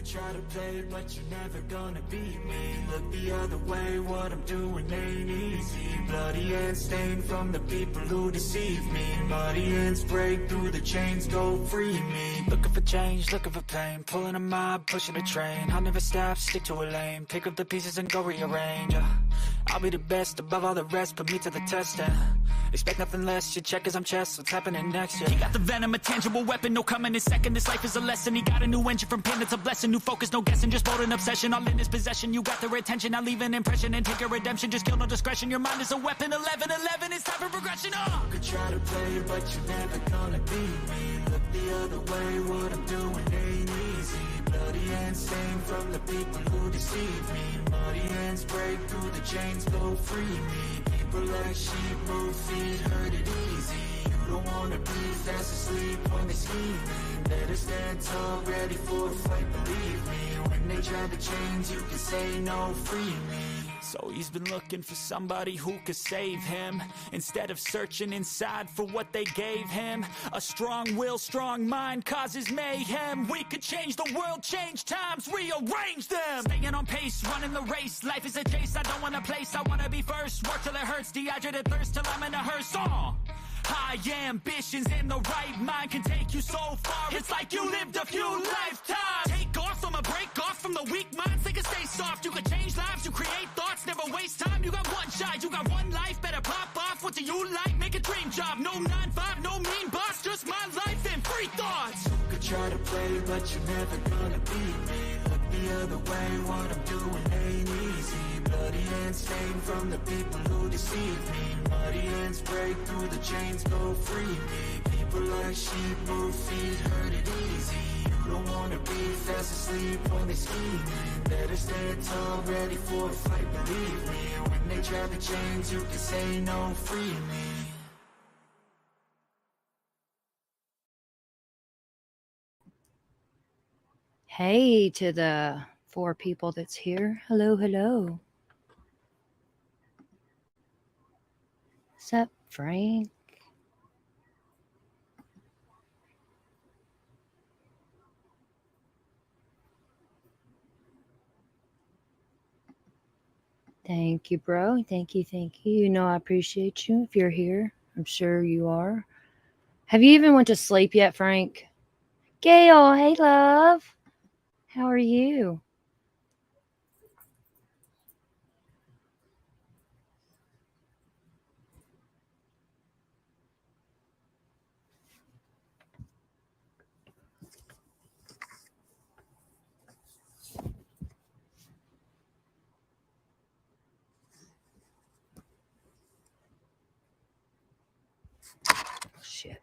could try to play, but you're never gonna beat me. Look the other way, what I'm doing ain't easy. Bloody hands stained from the people who deceive me. Muddy hands break through the chains, go free me. Looking for change, looking for pain, pulling a mob, pushing a train. I'll never stop, stick to a lane, pick up the pieces and go rearrange. I'll be the best above all the rest, put me to the test and expect nothing less. You check as I'm chess, what's happening next? Yeah. He got the venom, a tangible weapon, no coming in second. This life is a lesson. He got a new engine from pain, it's a blessing. New focus, no guessing, just bold and obsession. All in his possession, you got their attention. I leave an impression and take a redemption. Just kill no discretion. Your mind is a weapon. 11-11, it's time for progression. You could try to play, but you're never gonna beat me. Look the other way, what I'm doing ain't easy. Bloody hands stained from the people who deceive me. Muddy hands break through the chains, go free me. People like sheep move feet, hurt it easy. You don't wanna be fast asleep when they scheming. Better stand tall, ready for a fight, believe me. When they try to change, you can say no, free me. So he's been looking for somebody who could save him, instead of searching inside for what they gave him. A strong will, strong mind causes mayhem. We could change the world, change times, rearrange them. Staying on pace, running the race. Life is a chase, I don't want a place. I wanna be first, work till it hurts. Dehydrated thirst till I'm in a hearse. High ambitions and the right mind can take you so far. It's like you lived a few lifetimes. Take off from a break off from the weak minds. They can stay soft. You can change lives. You create thoughts. Never waste time. You got one shot. You got one life. Better pop off. What do you like? Make a dream job. No 9-5. No mean boss. Just my life and free thoughts. You could try to play, but you're never gonna beat me. Look the other way. What I'm doing ain't easy. Bloody hands stained from the people who deceive me. Muddy hands break through the chains, go free me. People like sheep move feet, hurt it easy. You don't wanna be fast asleep when they scheming. Better stand tall, ready for a fight, believe me. When they try to change, you can say no, free me. Hey to the 4 people that's here. Hello, hello. What's up, Frank? Thank you, bro. Thank you, thank you. You know I appreciate you if you're here. I'm sure you are. Have you even went to sleep yet, Frank? Gail, hey, love. How are you? Shit.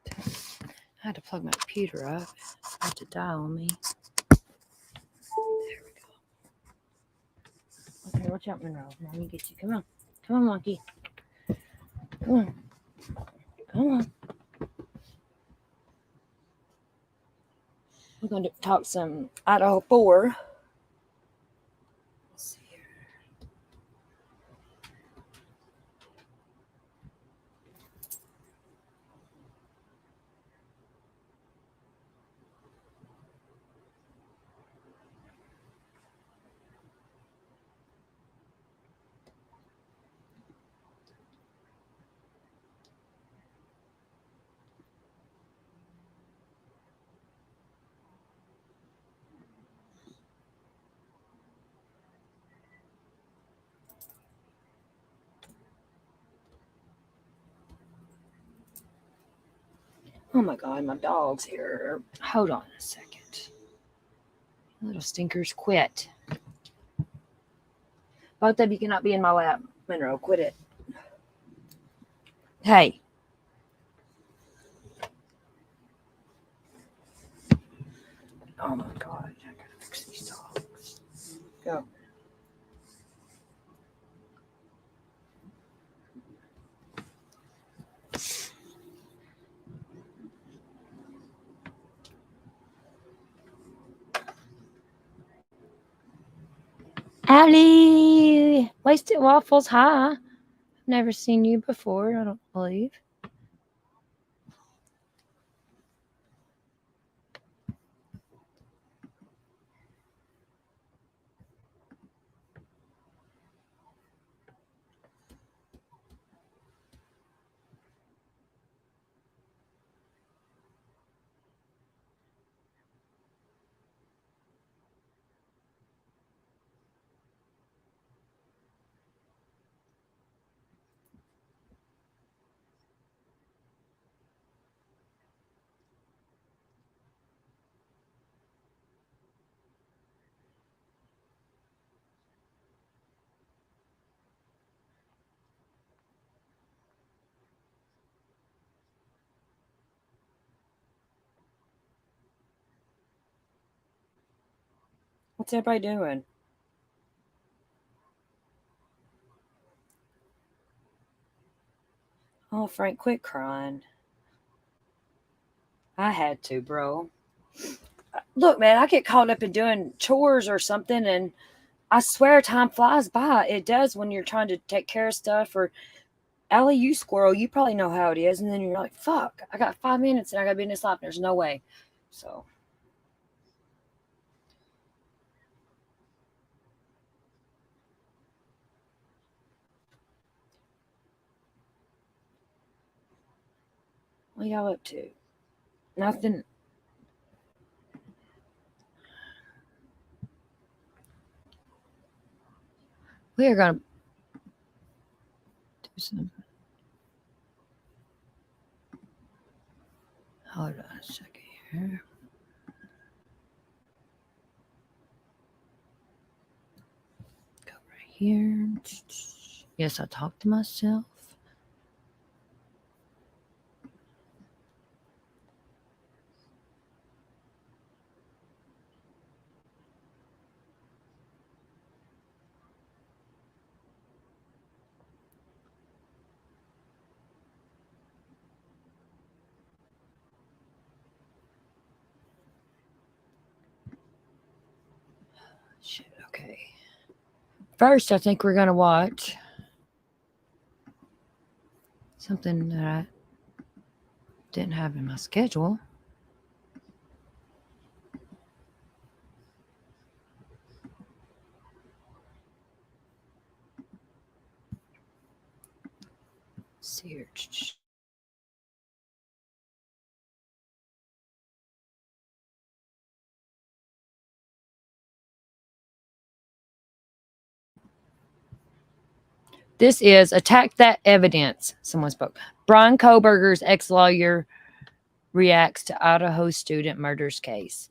I had to plug my computer up. It's about to die on me. There we go. Okay, watch out, Monroe. Mommy get you. Come on. Come on, monkey. Come on. Come on. We're going to talk some Idaho 4. Let's see here. Oh my God, my dog's here. Hold on a second. Little stinkers, quit. Both of you cannot be in my lap. Monroe, quit it. Hey. Oh my God, I gotta fix these dogs. Go. Allie! Wasted Waffles, hi. I've never seen you before, I don't believe. What's everybody doing? Oh, Frank, quit crying. I had to, bro. Look, man, I get caught up in doing chores or something, and I swear time flies by. It does when you're trying to take care of stuff. Or, Allie, you squirrel, you probably know how it is. And then you're like, fuck, I got 5 minutes and I got to be in this life. There's no way. So. What y'all up to? Nothing. We are going to do some. Hold on a second here. Go right here. Yes, I talk to myself. Shit, okay. First, I think we're going to watch something that I didn't have in my schedule. Let's see here. This is Attack That Evidence. Someone spoke. Bryan Kohberger's ex-lawyer reacts to Idaho student murders case.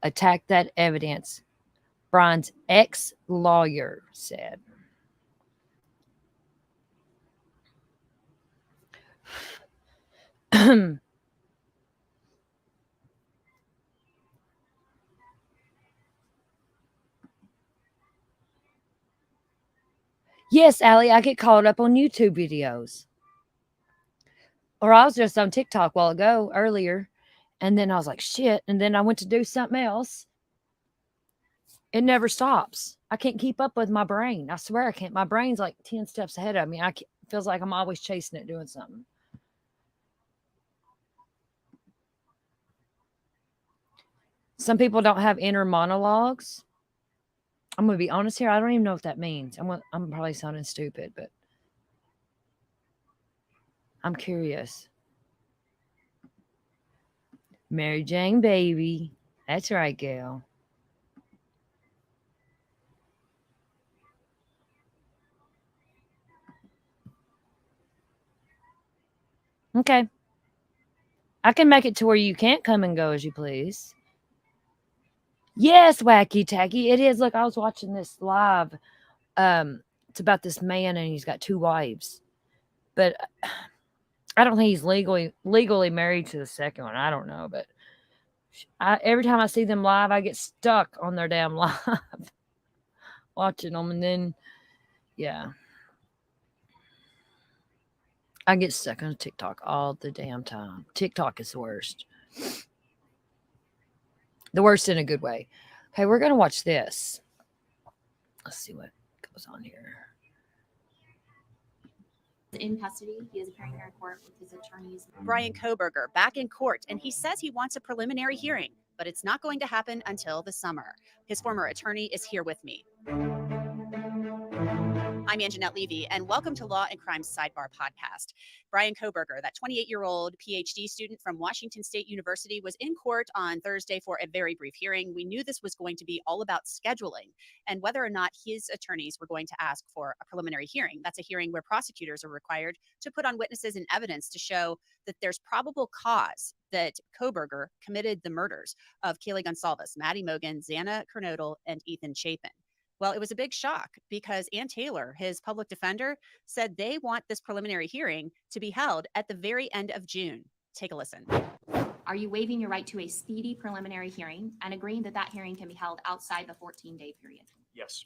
Attack That Evidence. Bryan's ex-lawyer said. Yes, Allie, I get caught up on YouTube videos. Or I was just on TikTok a while ago, earlier, and then I was like, shit, and then I went to do something else. It never stops. I can't keep up with my brain. I swear I can't. My brain's like 10 steps ahead of me. Feels like I'm always chasing it, doing something. Some people don't have inner monologues. I'm going to be honest here. I don't even know what that means. I'm probably sounding stupid, but I'm curious. Mary Jane baby. That's right, Gail. Okay. I can make it to where you can't come and go as you please. Yes, wacky tacky. It is. Look, I was watching this live. It's about this man and he's got 2 wives. But I don't think he's legally married to the second one. I don't know, but every time I see them live, I get stuck on their damn live watching them, and then yeah, I get stuck on TikTok all the damn time. TikTok is the worst. The worst in a good way. Okay, we're gonna watch this. Let's see what goes on here. In custody. He is appearing here in court with his attorneys. Bryan Kohberger back in court, and he says he wants a preliminary hearing, but it's not going to happen until the summer. His former attorney is here with me. I'm Anjanette Levy, and welcome to Law and Crime Sidebar Podcast. Bryan Kohberger, that 28-year-old PhD student from Washington State University, was in court on Thursday for a very brief hearing. We knew this was going to be all about scheduling and whether or not his attorneys were going to ask for a preliminary hearing. That's a hearing where prosecutors are required to put on witnesses and evidence to show that there's probable cause that Kohberger committed the murders of Kaylee Goncalves, Maddie Mogen, Xana Kernodle, and Ethan Chapin. Well, it was a big shock because Ann Taylor, his public defender, said they want this preliminary hearing to be held at the very end of June. Take a listen. Are you waiving your right to a speedy preliminary hearing and agreeing that that hearing can be held outside the 14-day period? Yes.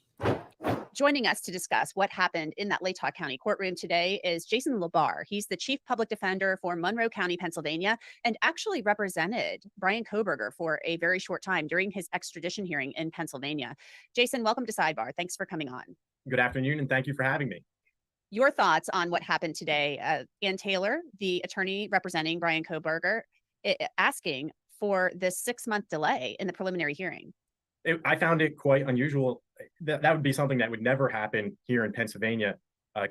Joining us to discuss what happened in that Latah County courtroom today is Jason Labar. He's the chief public defender for Monroe County, Pennsylvania, and actually represented Bryan Kohberger for a very short time during his extradition hearing in Pennsylvania. Jason, welcome to Sidebar. Thanks for coming on. Good afternoon, and thank you for having me. Your thoughts on what happened today? Ann Taylor, the attorney representing Bryan Kohberger, asking for this 6-month delay in the preliminary hearing. I found it quite unusual. That would be something that would never happen here in Pennsylvania,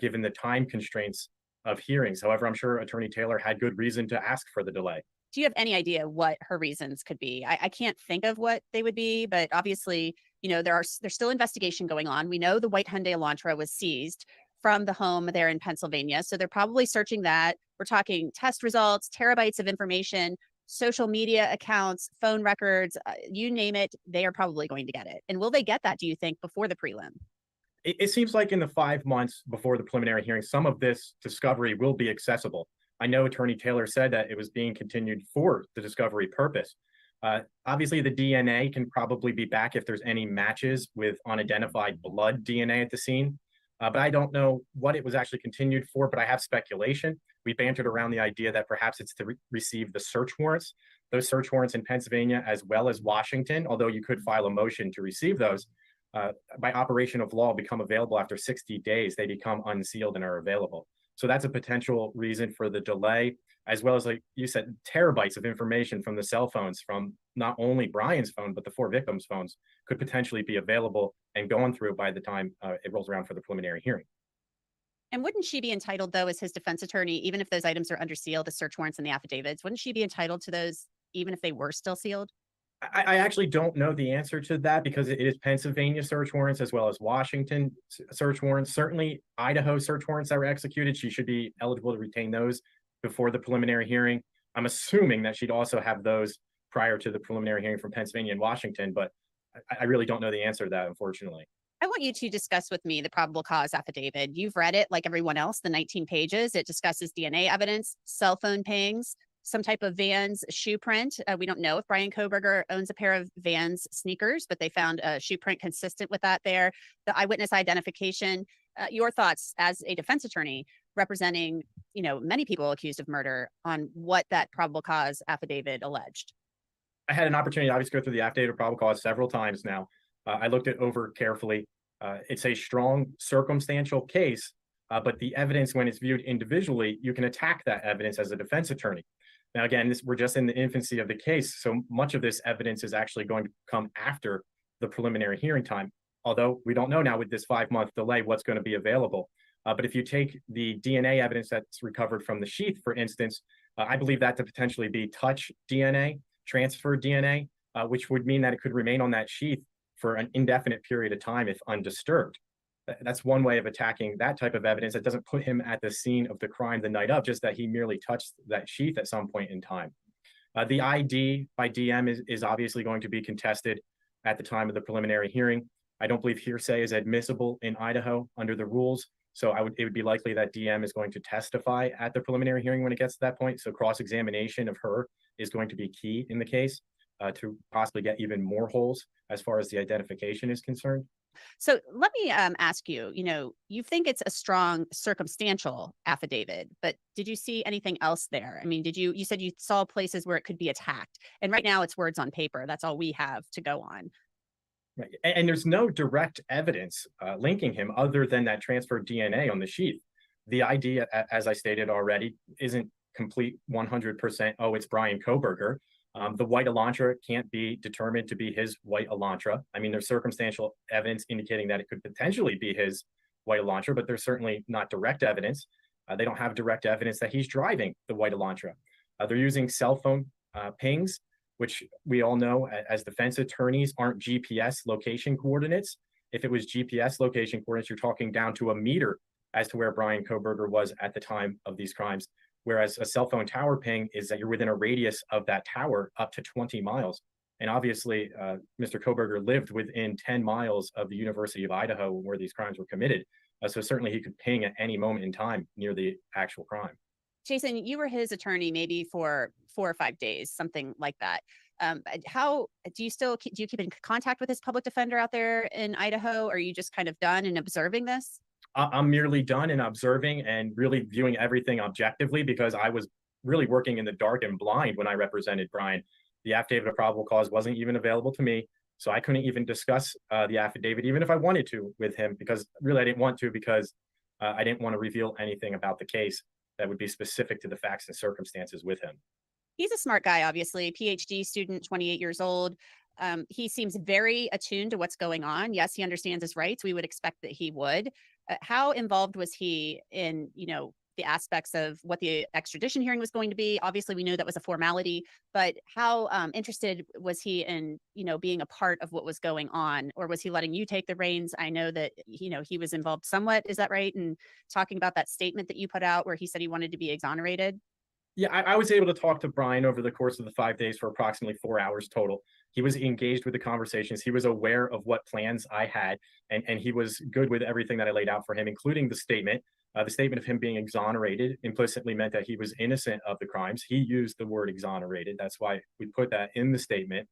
given the time constraints of hearings. However, I'm sure Attorney Taylor had good reason to ask for the delay. Do you have any idea what her reasons could be? I can't think of what they would be, but obviously, you know, there's still investigation going on. We know the white Hyundai Elantra was seized from the home there in Pennsylvania, so they're probably searching that. We're talking test results, terabytes of information, social media accounts, phone records, you name it, they are probably going to get it. And will they get that, do you think, before the prelim? It seems like in the 5 months before the preliminary hearing, some of this discovery will be accessible. I know Attorney Taylor said that it was being continued for the discovery purpose. Obviously, the DNA can probably be back if there's any matches with unidentified blood DNA at the scene. But I don't know what it was actually continued for, but I have speculation. We bantered around the idea that perhaps it's to receive the search warrants. Those search warrants in Pennsylvania as well as Washington, although you could file a motion to receive those, by operation of law become available after 60 days. They become unsealed and are available. So that's a potential reason for the delay, as well as, like you said, terabytes of information from the cell phones from not only Bryan's phone, but the 4 victims' phones could potentially be available and going through by the time it rolls around for the preliminary hearing. And wouldn't she be entitled, though, as his defense attorney, even if those items are under seal, the search warrants and the affidavits, wouldn't she be entitled to those even if they were still sealed? I actually don't know the answer to that because it is Pennsylvania search warrants as well as Washington search warrants. Certainly Idaho search warrants that were executed, she should be eligible to retain those before the preliminary hearing. I'm assuming that she'd also have those prior to the preliminary hearing from Pennsylvania and Washington, but I really don't know the answer to that, unfortunately. I want you to discuss with me the probable cause affidavit. You've read it like everyone else, the 19 pages. It discusses DNA evidence, cell phone pings, some type of Vans shoe print. We don't know if Bryan Kohberger owns a pair of Vans sneakers, but they found a shoe print consistent with that there. The eyewitness identification. Your thoughts as a defense attorney representing, you know, many people accused of murder on what that probable cause affidavit alleged. I had an opportunity to obviously go through the affidavit of probable cause several times now. I looked it over carefully. It's a strong circumstantial case, but the evidence, when it's viewed individually, you can attack that evidence as a defense attorney. Now, again, we're just in the infancy of the case, so much of this evidence is actually going to come after the preliminary hearing time, although we don't know now with this 5-month delay what's going to be available. But if you take the DNA evidence that's recovered from the sheath, for instance, I believe that to potentially be touch DNA, transfer DNA, which would mean that it could remain on that sheath for an indefinite period of time if undisturbed. That's one way of attacking that type of evidence that doesn't put him at the scene of the crime the night of, just that he merely touched that sheath at some point in time. The ID by DM is obviously going to be contested at the time of the preliminary hearing. I don't believe hearsay is admissible in Idaho under the rules, so it would be likely that DM is going to testify at the preliminary hearing when it gets to that point. So cross-examination of her is going to be key in the case to possibly get even more holes as far as the identification is concerned. So let me ask you, you know, you think it's a strong circumstantial affidavit, but did you see anything else there? I mean, you said you saw places where it could be attacked, and right now it's words on paper. That's all we have to go on. Right. And there's no direct evidence linking him other than that transferred DNA on the sheath. The ID, as I stated already, isn't complete 100%, oh, it's Bryan Kohberger. The white Elantra can't be determined to be his white Elantra. I mean, there's circumstantial evidence indicating that it could potentially be his white Elantra, but there's certainly not direct evidence. They don't have direct evidence that he's driving the white Elantra. They're using cell phone pings, which we all know as defense attorneys aren't GPS location coordinates. If it was GPS location coordinates, you're talking down to a meter as to where Bryan Kohberger was at the time of these crimes. Whereas a cell phone tower ping is that you're within a radius of that tower up to 20 miles. And obviously, Mr. Kohberger lived within 10 miles of the University of Idaho where these crimes were committed. So certainly he could ping at any moment in time near the actual crime. Jason, you were his attorney maybe for 4 or 5 days, something like that. How do you keep in contact with his public defender out there in Idaho? Or are you just kind of done and observing this? I'm merely done and observing and really viewing everything objectively because I was really working in the dark and blind when I represented Brian. The affidavit of probable cause wasn't even available to me. So I couldn't even discuss the affidavit, even if I wanted to with him, because really I didn't want to because I didn't want to reveal anything about the case that would be specific to the facts and circumstances with him. He's a smart guy, obviously, PhD student, 28 years old. He seems very attuned to what's going on. Yes, he understands his rights. We would expect that he would. How involved was he in, the aspects of what the extradition hearing was going to be? Obviously, we know that was a formality, but how interested was he in, being a part of what was going on? Or was he letting you take the reins? I know that, he was involved somewhat. Is that right? And talking about that statement that you put out where he said he wanted to be exonerated? Yeah, I was able to talk to Brian over the course of the 5 days for approximately 4 hours total. He was engaged with the conversations. He was aware of what plans I had, and he was good with everything that I laid out for him, including the statement. The statement of him being exonerated implicitly meant that he was innocent of the crimes. He used the word exonerated. That's why we put that in the statement.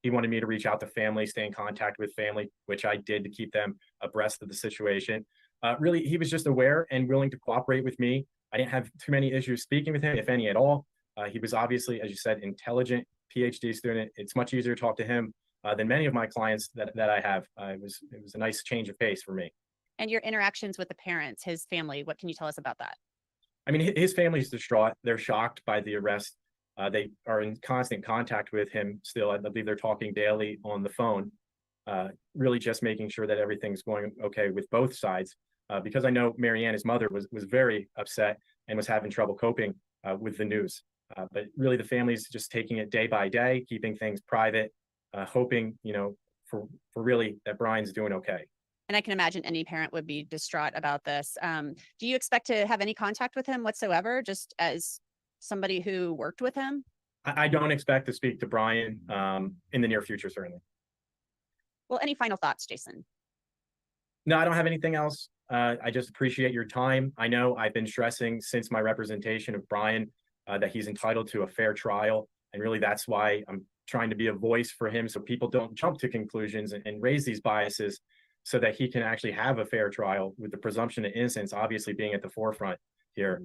He wanted me to reach out to family, stay in contact with family, which I did to keep them abreast of the situation. Really, he was just aware and willing to cooperate with me. I didn't have too many issues speaking with him, if any at all. He was obviously, as you said, intelligent PhD student. It's much easier to talk to him than many of my clients that I have. It was a nice change of pace for me. And your interactions with the parents, his family, what can you tell us about that? I mean, his family's distraught. They're shocked by the arrest. They are in constant contact with him still. I believe they're talking daily on the phone, really just making sure that everything's going okay with both sides. Because I know Marianne, his mother, was very upset and was having trouble coping with the news. But really, the family's just taking it day by day, keeping things private, hoping, for really that Brian's doing okay. And I can imagine any parent would be distraught about this. Do you expect to have any contact with him whatsoever, just as somebody who worked with him? I don't expect to speak to Brian in the near future, certainly. Well, any final thoughts, Jason? No, I don't have anything else. I just appreciate your time. I know I've been stressing since my representation of Brian that he's entitled to a fair trial. And really, that's why I'm trying to be a voice for him so people don't jump to conclusions and raise these biases so that he can actually have a fair trial with the presumption of innocence obviously being at the forefront here,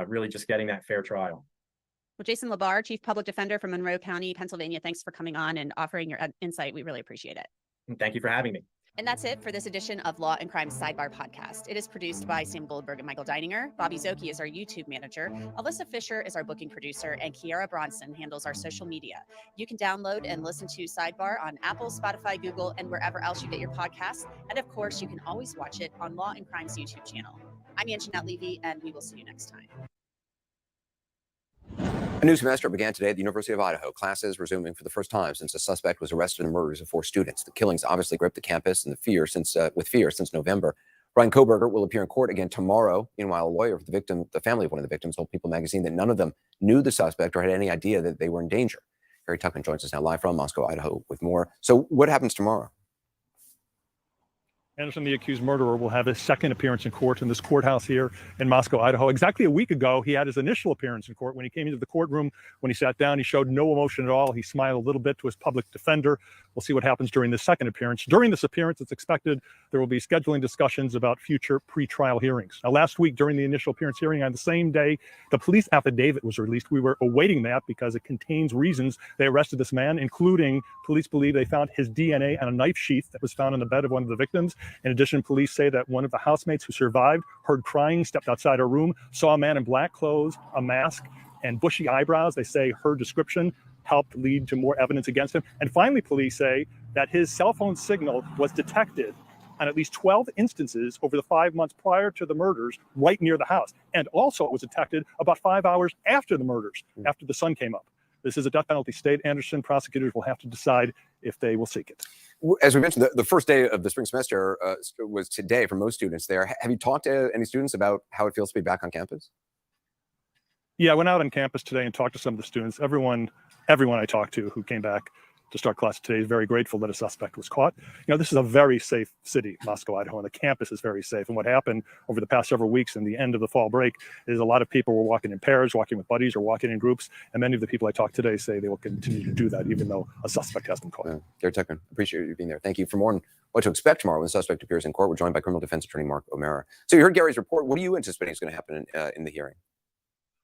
really just getting that fair trial. Well, Jason LaBar, Chief Public Defender from Monroe County, Pennsylvania, thanks for coming on and offering your insight. We really appreciate it. And thank you for having me. And that's it for this edition of Law and Crime Sidebar Podcast. It is produced by Sam Goldberg and Michael Deininger. Bobby Zoki is our YouTube manager. Alyssa Fisher is our booking producer, and Kiara Bronson handles our social media. You can download and listen to Sidebar on Apple, Spotify, Google, and wherever else you get your podcasts. And of course, you can always watch it on Law and Crime's YouTube channel. I'm Anjanette Levy, and we will see you next time. A new semester began today at the University of Idaho. Classes resuming for the first time since a suspect was arrested in the murders of 4 students. The killings obviously gripped the campus and with fear since November. Brian Kohberger will appear in court again tomorrow. Meanwhile, a lawyer for the family of one of the victims, told People magazine that none of them knew the suspect or had any idea that they were in danger. Harry Tuckman joins us now live from Moscow, Idaho, with more. So what happens tomorrow? Anderson, the accused murderer, will have his second appearance in court in this courthouse here in Moscow, Idaho. Exactly a week ago, he had his initial appearance in court. When he came into the courtroom, when he sat down, he showed no emotion at all. He smiled a little bit to his public defender. We'll see what happens during the second appearance. During this appearance, it's expected there will be scheduling discussions about future pretrial hearings. Now, last week, during the initial appearance hearing, on the same day, the police affidavit was released. We were awaiting that because it contains reasons they arrested this man, including police believe they found his DNA on a knife sheath that was found on the bed of one of the victims. In addition, police say that one of the housemates who survived heard crying, stepped outside her room, saw a man in black clothes, a mask, and bushy eyebrows. They say her description helped lead to more evidence against him. And finally, police say that his cell phone signal was detected on at least 12 instances over the 5 months prior to the murders right near the house. And also it was detected about 5 hours after the murders, after the sun came up. This is a death penalty state. Anderson, prosecutors will have to decide if they will seek it. As we mentioned, the first day of the spring semester was today for most students there. Have you talked to any students about how it feels to be back on campus? Yeah, I went out on campus today and talked to some of the students. Everyone I talked to who came back to start class today. Very grateful that a suspect was caught. This is a very safe city, Moscow, Idaho, and the campus is very safe. And what happened over the past several weeks and the end of the fall break is a lot of people were walking in pairs, walking with buddies, or walking in groups. And many of the people I talked today say they will continue to do that, even though a suspect has been caught. Gary Tuchman, appreciate you being there. Thank you. For more on what to expect tomorrow when the suspect appears in court, we're joined by criminal defense attorney Mark O'Mara. So you heard Gary's report. What are you anticipating is going to happen in the hearing?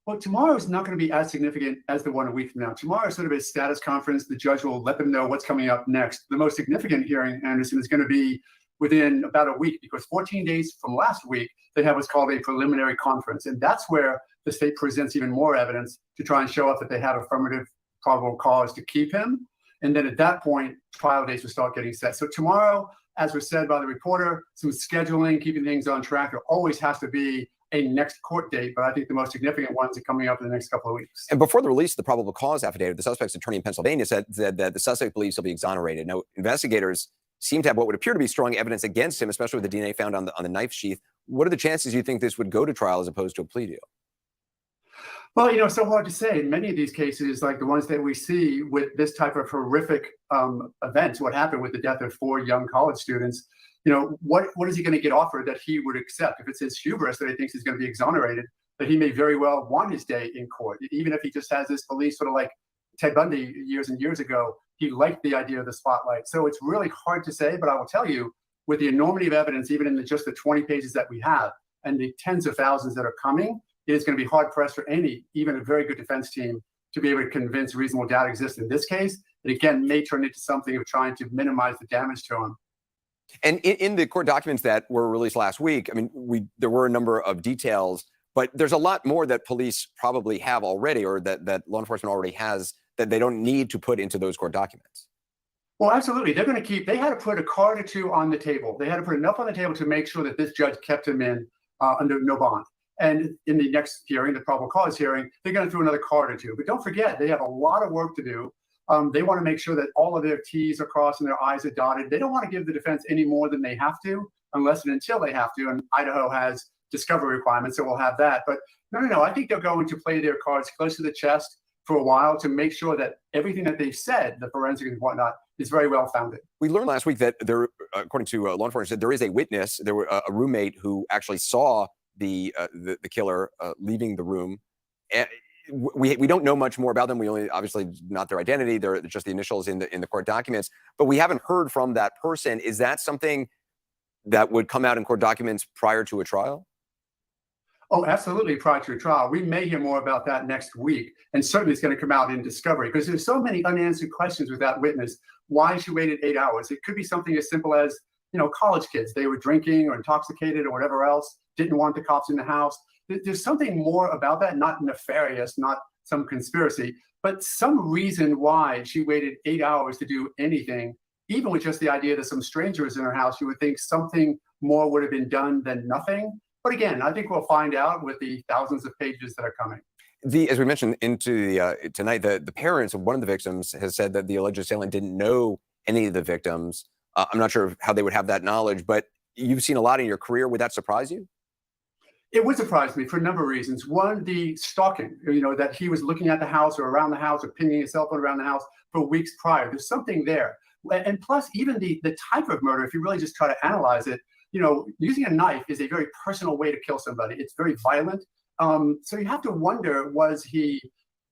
Well, tomorrow is not going to be as significant as the one a week from now. Tomorrow is sort of a status conference. The judge will let them know what's coming up next. The most significant hearing, Anderson, is going to be within about a week, because 14 days from last week, they have what's called a preliminary conference. And that's where the state presents even more evidence to try and show up that they have affirmative probable cause to keep him. And then at that point, trial dates will start getting set. So tomorrow, as was said by the reporter, some scheduling, keeping things on track. There always has to be a next court date, but I think the most significant ones are coming up in the next couple of weeks. And before the release of the probable cause affidavit, the suspect's attorney in Pennsylvania said that the suspect believes he'll be exonerated. Now, investigators seem to have what would appear to be strong evidence against him, especially with the DNA found on the knife sheath. What are the chances you think this would go to trial as opposed to a plea deal? Well, it's so hard to say. In many of these cases, like the ones that we see with this type of horrific events, what happened with the death of 4 young college students, what is he going to get offered that he would accept? If it's his hubris that he thinks he's going to be exonerated, that he may very well want his day in court, even if he just has this belief, sort of like Ted Bundy years and years ago. He liked the idea of the spotlight. So it's really hard to say, but I will tell you, with the enormity of evidence, even in just the 20 pages that we have, and the tens of thousands that are coming, it is going to be hard pressed for even a very good defense team, to be able to convince reasonable doubt exists in this case. It again may turn into something of trying to minimize the damage to him. And in the court documents that were released last week, I mean, there were a number of details, but there's a lot more that police probably have already, or that law enforcement already has, that they don't need to put into those court documents. Well, absolutely. They're going to they had to put a card or two on the table. They had to put enough on the table to make sure that this judge kept him in under no bond. And in the next hearing, the probable cause hearing, they're going to throw another card or two. But don't forget, they have a lot of work to do. They want to make sure that all of their T's are crossed and their I's are dotted. They don't want to give the defense any more than they have to, unless and until they have to. And Idaho has discovery requirements, so we'll have that. But no. I think they're going to play their cards close to the chest for a while to make sure that everything that they've said, the forensic and whatnot, is very well founded. We learned last week that there, according to law enforcement, said there is a witness, there were a roommate who actually saw the killer leaving the room. We don't know much more about them. We only, obviously, not their identity. They're just the initials in the court documents. But we haven't heard from that person. Is that something that would come out in court documents prior to a trial? Oh, absolutely, prior to a trial. We may hear more about that next week. And certainly it's going to come out in discovery, because there's so many unanswered questions with that witness. Why she waited 8 hours? It could be something as simple as, college kids. They were drinking or intoxicated or whatever else, didn't want the cops in the house. There's something more about that, not nefarious, not some conspiracy, but some reason why she waited 8 hours to do anything. Even with just the idea that some stranger is in her house, you would think something more would have been done than nothing. But again, I think we'll find out with the thousands of pages that are coming. As we mentioned tonight, the parents of one of the victims has said that the alleged assailant didn't know any of the victims. I'm not sure how they would have that knowledge, but you've seen a lot in your career. Would that surprise you? It would surprise me for a number of reasons. One, the stalking, that he was looking at the house or around the house or pinging his cell phone around the house for weeks prior. There's something there. And plus, even the type of murder, if you really just try to analyze it, using a knife is a very personal way to kill somebody. It's very violent. So you have to wonder, was he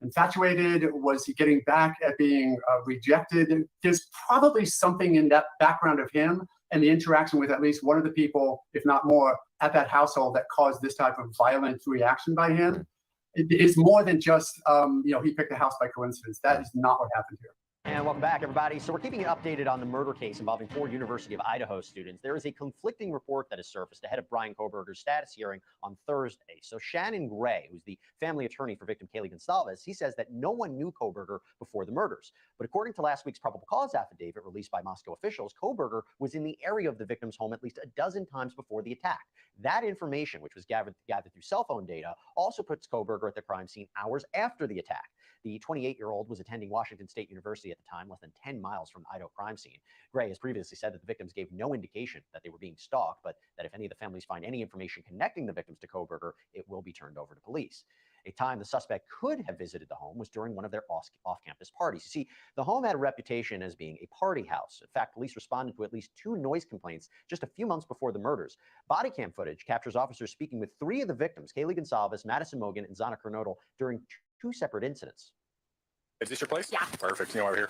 infatuated? Was he getting back at being rejected? There's probably something in that background of him and the interaction with at least one of the people, if not more, at that household that caused this type of violent reaction by him. It is more than just, he picked a house by coincidence. That is not what happened here. And welcome back, everybody. So we're keeping you updated on the murder case involving 4 University of Idaho students. There is a conflicting report that has surfaced ahead of Bryan Kohberger's status hearing on Thursday. So Shannon Gray, who's the family attorney for victim Kaylee Goncalves, he says that no one knew Kohberger before the murders. But according to last week's probable cause affidavit released by Moscow officials, Kohberger was in the area of the victim's home at least a dozen times before the attack. That information, which was gathered through cell phone data, also puts Kohberger at the crime scene hours after the attack. The 28-year-old was attending Washington State University at the time, less than 10 miles from the Idaho crime scene. Gray has previously said that the victims gave no indication that they were being stalked, but that if any of the families find any information connecting the victims to Kohberger, it will be turned over to police. A time the suspect could have visited the home was during one of their off-campus parties. You see, the home had a reputation as being a party house. In fact, police responded to at least 2 noise complaints just a few months before the murders. Body cam footage captures officers speaking with 3 of the victims, Kaylee Gonsalves, Madison Mogan, and Zana Kernodle, during 2 separate incidents. Is this your place? Yeah. Perfect. You know, over here.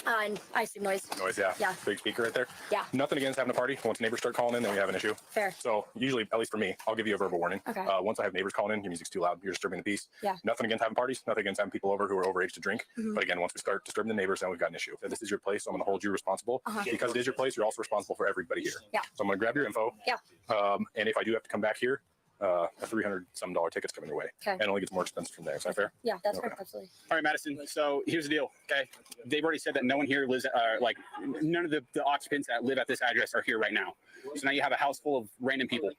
I see noise. Noise, yeah. Yeah. Big speaker right there. Yeah. Nothing against having a party. Once neighbors start calling in, then we have an issue. Fair. So usually, at least for me, I'll give you a verbal warning. Okay. Once I have neighbors calling in, your music's too loud, you're disturbing the peace. Yeah. Nothing against having parties. Nothing against having people over who are overage to drink. Mhm. But again, once we start disturbing the neighbors, then we've got an issue. If this is your place, I'm going to hold you responsible. Uh-huh. Because it is your place, you're also responsible for everybody here. Yeah. So I'm going to grab your info. Yeah. And if I do have to come back here, a $300-some ticket's coming your way. Okay. And it only gets more expensive from there. Is that fair? Yeah, that's Okay. fair. Absolutely. All right, Madison. So here's the deal. Okay, they've already said that no one here lives. Like none of the occupants that live at this address are here right now. So now you have a house full of random people.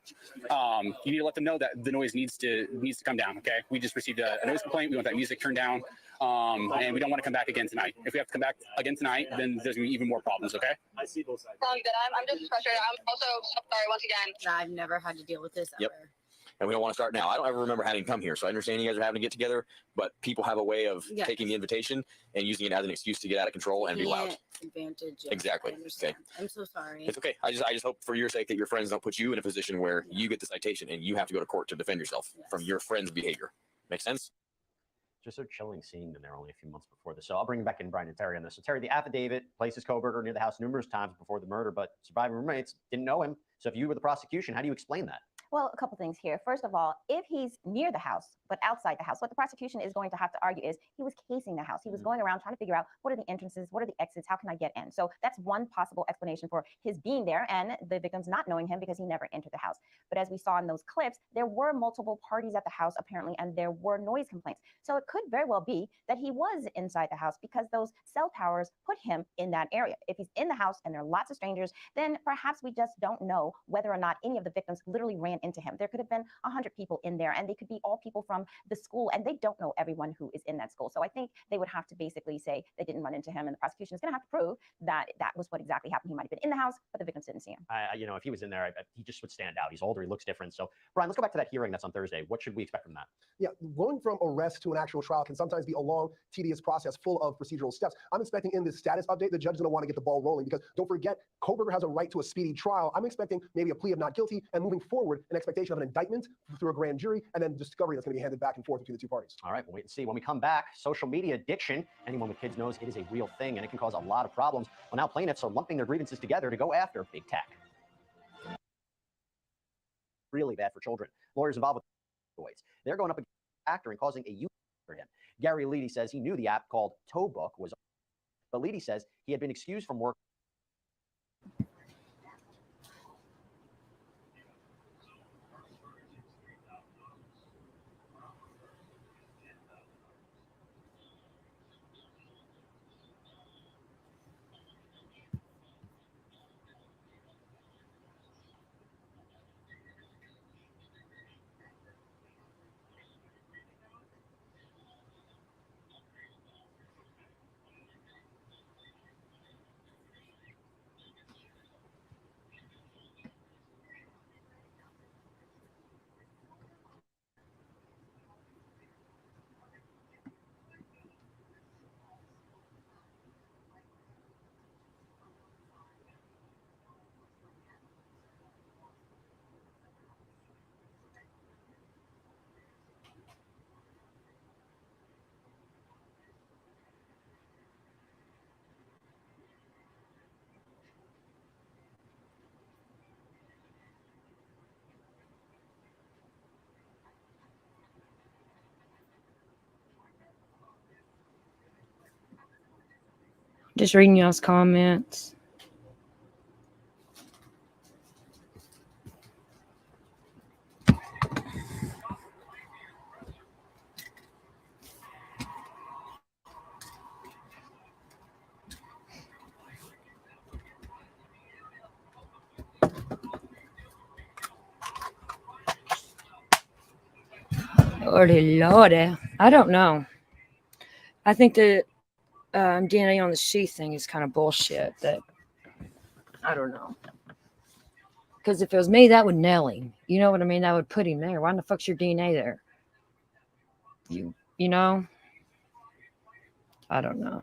You need to let them know that the noise needs to come down. Okay. We just received a noise complaint. We want that music turned down, and we don't want to come back again tonight. If we have to come back again tonight, then there's gonna be even more problems. Okay. I see both sides. I'm just frustrated. I'm also so sorry once again. I've never had to deal with this Yep. ever. And we don't want to start now. I don't ever remember having to come here, so I understand you guys are having to get together, but people have a way of Yes. taking the invitation and using it as an excuse to get out of control and be loud. Can't advantage. Yes, Exactly. I understand. I'm so sorry. It's okay. I just hope for your sake that your friends don't put you in a position where you get the citation and you have to go to court to defend yourself from your friend's behavior. Make sense? Just so chilling seeing them there only a few months before this. So I'll bring back in Brian and Terry on this. So Terry, the affidavit places Kohberger near the house numerous times before the murder, but surviving roommates didn't know him. So if you were the prosecution, how do you explain that? Well, a couple things here. First of all, if he's near the house, but outside the house, what the prosecution is going to have to argue is he was casing the house. He was going around trying to figure out what are the entrances, what are the exits, how can I get in? So that's one possible explanation for his being there and the victims not knowing him because he never entered the house. But as we saw in those clips, there were multiple parties at the house apparently, and there were noise complaints. So it could very well be that he was inside the house because those cell towers put him in that area. If he's in the house and there are lots of strangers, then perhaps we just don't know whether or not any of the victims literally ran into him. There could have been 100 people in there, and they could be all people from the school, and they don't know everyone who is in that school. So I think they would have to basically say they didn't run into him, and the prosecution is going to have to prove that that was what exactly happened. He might have been in the house, but the victims didn't see him. You know, if he was in there, he just would stand out. He's older, he looks different. So Brian, let's go back to that hearing that's on Thursday. What should we expect from that? Yeah, going from arrest to an actual trial can sometimes be a long, tedious process full of procedural steps. I'm expecting in this status update, the judge is going to want to get the ball rolling because don't forget, Kohberger has a right to a speedy trial. I'm expecting maybe a plea of not guilty and moving forward, an expectation of an indictment through a grand jury and then discovery that's going to be handed back and forth between the two parties. All right, we'll wait and see. When we come back, social media addiction, anyone with kids knows it is a real thing and it can cause a lot of problems. Well, now plaintiffs are lumping their grievances together to go after big tech. Really bad for children. Lawyers involved with boys. They're going up against the actor and causing a youth for him. Gary Leedy says he knew the app called Towbook was, but Leedy says he had been excused from work. Just reading y'all's comments. Lordy, Lordy. I don't know. I think that DNA on the sheath thing is kind of bullshit. That I don't know. Because if it was me, that would nail him. You know what I mean? That would put him there. Why the fuck's your DNA there? you know, I don't know.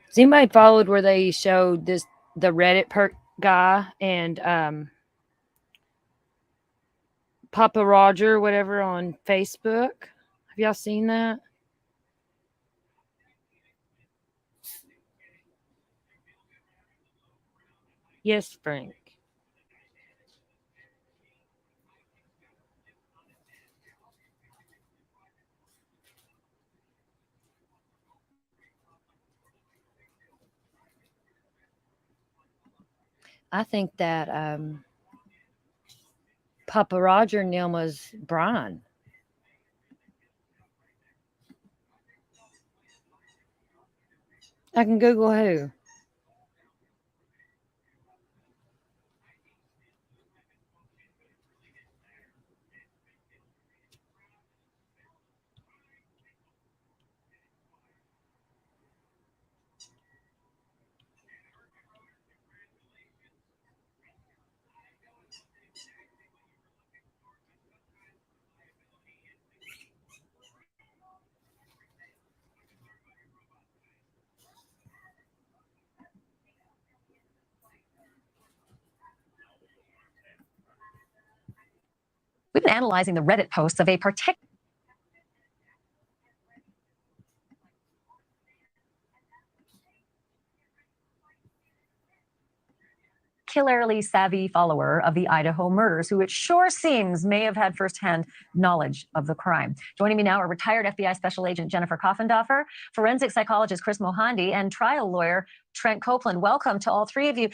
Has anybody followed where they showed the Reddit guy and Papa Roger, whatever, on Facebook? Have y'all seen that? Yes, Frank. I think that Papa Roger and them was Brian. I can Google who. We've been analyzing the Reddit posts of a particularly savvy follower of the Idaho murders, who it sure seems may have had firsthand knowledge of the crime. Joining me now are retired FBI Special Agent Jennifer Koffendorfer, forensic psychologist Chris Mohandi, and trial lawyer Trent Copeland. Welcome to all three of you.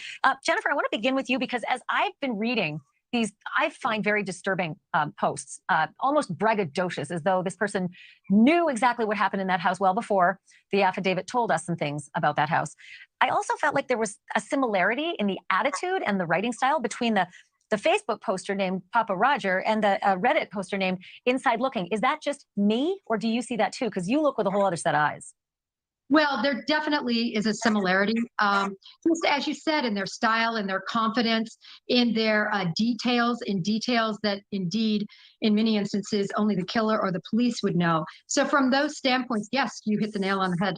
Jennifer, I want to begin with you because as I've been reading these, I find very disturbing posts, almost braggadocious, as though this person knew exactly what happened in that house well before the affidavit told us some things about that house. I also felt like there was a similarity in the attitude and the writing style between the Facebook poster named Papa Roger and the Reddit poster named Inside Looking. Is that just me, or do you see that too? Because you look with a whole other set of eyes. Well, there definitely is a similarity, just as you said, in their style, in their confidence, in their details that indeed, in many instances, only the killer or the police would know. So from those standpoints, yes, you hit the nail on the head.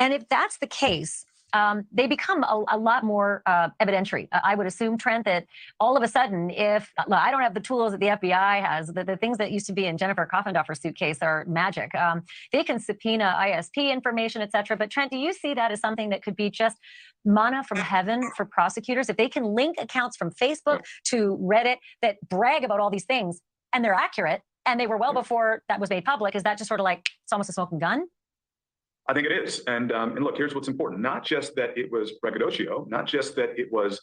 And if that's the case, they become a lot more evidentiary. I would assume, Trent, that all of a sudden, if I don't have the tools that the FBI has, the things that used to be in Jennifer Koffendorfer's suitcase are magic. They can subpoena ISP information, et cetera. But Trent, do you see that as something that could be just manna from heaven for prosecutors? If they can link accounts from Facebook to Reddit that brag about all these things and they're accurate and they were well before that was made public, is that just sort of like it's almost a smoking gun? I think it is. And look, here's what's important. Not just that it was braggadocio, not just that it was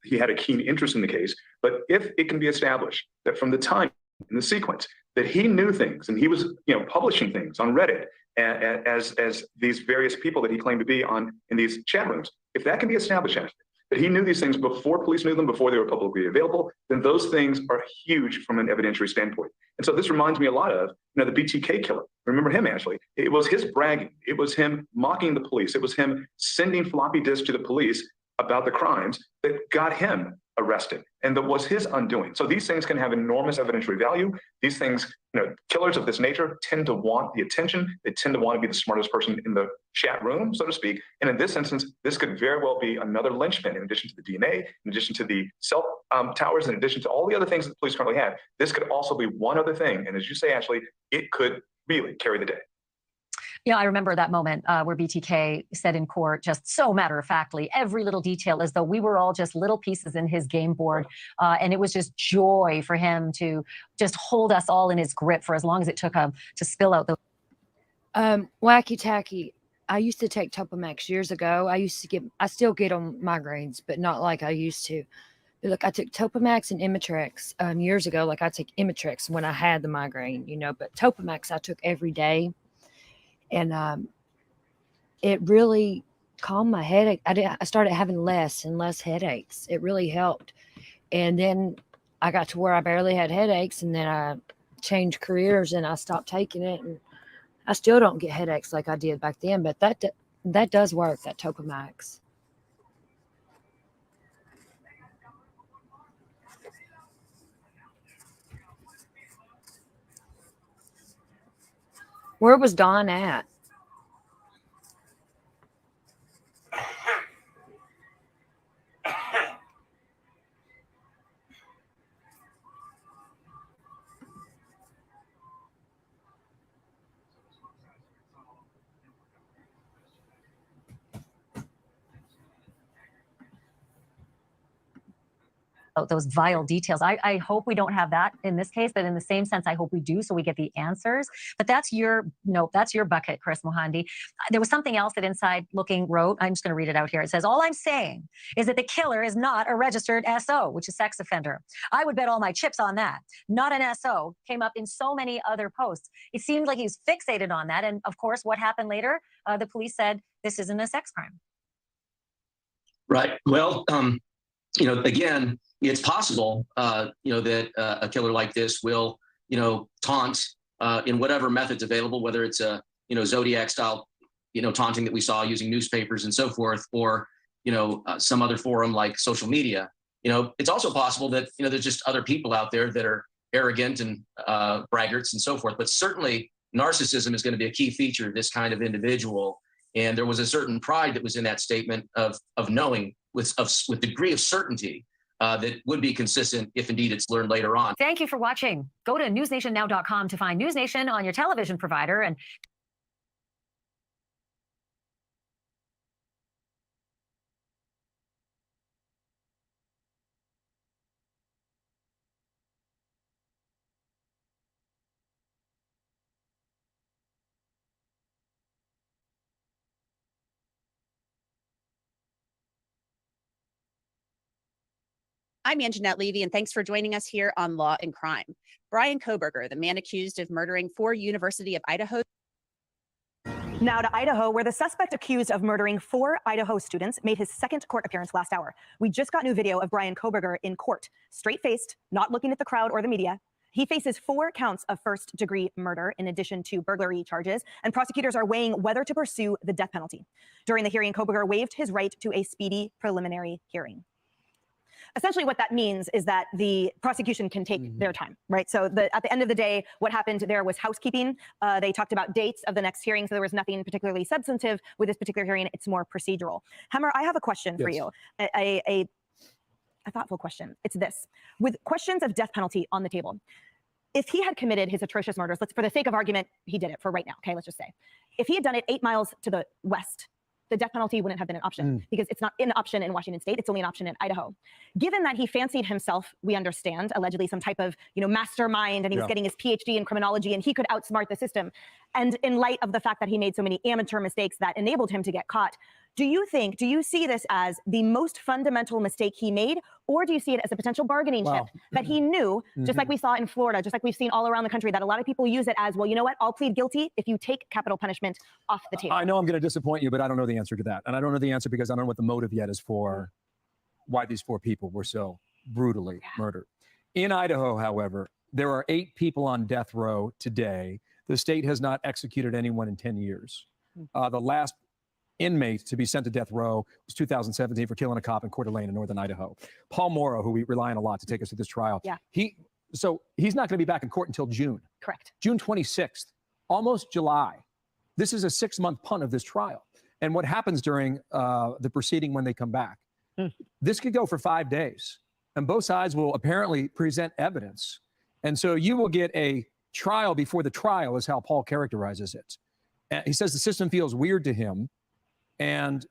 he had a keen interest in the case, but if it can be established that from the time in the sequence that he knew things and he was publishing things on Reddit as these various people that he claimed to be in these chat rooms, if that can be established, that he knew these things before police knew them, before they were publicly available, then those things are huge from an evidentiary standpoint. And so this reminds me a lot of the BTK killer. Remember him, Ashley? It was his bragging. It was him mocking the police. It was him sending floppy disks to the police about the crimes that got him arrested. And that was his undoing. So these things can have enormous evidentiary value. These things, killers of this nature tend to want the attention. They tend to want to be the smartest person in the chat room, so to speak. And in this instance, this could very well be another linchpin in addition to the DNA, in addition to the cell towers, in addition to all the other things that the police currently have. This could also be one other thing. And as you say, Ashley, it could really carry the day. Yeah, I remember that moment where BTK said in court, just so matter-of-factly, every little detail, as though we were all just little pieces in his game board. And it was just joy for him to just hold us all in his grip for as long as it took to spill out the... Wacky Tacky. I used to take Topamax years ago. I still get on migraines, but not like I used to. But look, I took Topamax and Imitrex years ago. Like I take Imitrex when I had the migraine, but Topamax I took every day. And it really calmed my headache. I started having less and less headaches. It really helped. And then I got to where I barely had headaches, and then I changed careers and I stopped taking it, and I still don't get headaches like I did back then, but that does work, that Topamax. Where was Dawn at? Those vile details. I hope we don't have that in this case, but in the same sense, I hope we do, so we get the answers. But that's your bucket, Chris Mohandi. There was something else that Inside Looking wrote. I'm just going to read it out here. It says, all I'm saying is that the killer is not a registered SO, which is sex offender. I would bet all my chips on that. Not an SO came up in so many other posts. It seemed like he was fixated on that. And of course, what happened later? The police said, this isn't a sex crime. Right. Well, again, it's possible, that a killer like this will, taunt in whatever methods available, whether it's a, Zodiac style, taunting that we saw using newspapers and so forth, or, some other forum like social media. It's also possible that, there's just other people out there that are arrogant and braggarts and so forth. But certainly narcissism is going to be a key feature of this kind of individual. And there was a certain pride that was in that statement of knowing with degree of certainty that would be consistent if indeed it's learned later on. Thank you for watching. Go to newsnationnow.com to find News Nation on your television provider. And I'm Anjanette Levy, and thanks for joining us here on Law and Crime. Bryan Kohberger, the man accused of murdering 4 University of Idaho. Now to Idaho, where the suspect accused of murdering 4 Idaho students made his second court appearance last hour. We just got new video of Bryan Kohberger in court, straight-faced, not looking at the crowd or the media. He faces 4 counts of first-degree murder in addition to burglary charges, and prosecutors are weighing whether to pursue the death penalty. During the hearing, Kohberger waived his right to a speedy preliminary hearing. Essentially what that means is that the prosecution can take their time, right? So at the end of the day, what happened there was housekeeping. They talked about dates of the next hearing, so there was nothing particularly substantive with this particular hearing. It's more procedural. Hammer, I have a question for you, a thoughtful question. It's this. With questions of death penalty on the table, if he had committed his atrocious murders, for the sake of argument, he did it for right now, okay, let's just say. If he had done it 8 miles to the west, the death penalty wouldn't have been an option because it's not an option in Washington state. It's only an option in Idaho. Given that he fancied himself, we understand, allegedly some type of, mastermind, and he was getting his PhD in criminology and he could outsmart the system. And in light of the fact that he made so many amateur mistakes that enabled him to get caught, do you see this as the most fundamental mistake he made, or do you see it as a potential bargaining chip that he knew, just like we saw in Florida, just like we've seen all around the country, that a lot of people use it as, well, you know what, I'll plead guilty if you take capital punishment off the table? I know I'm going to disappoint you, but I don't know the answer to that. And I don't know the answer because I don't know what the motive yet is for why these 4 people were so brutally murdered. In Idaho, however, there are 8 people on death row today. The state has not executed anyone in 10 years. The last inmate to be sent to death row was 2017 for killing a cop in Coeur d'Alene in northern Idaho. Paul Morrow, who we rely on a lot to take us to this trial, he's not going to be back in court until June. Correct. June 26th, almost July. This is a 6-month punt of this trial. And what happens during the proceeding when they come back? This could go for 5 days, and both sides will apparently present evidence. And so you will get a trial before the trial, is how Paul characterizes it. And he says the system feels weird to him. And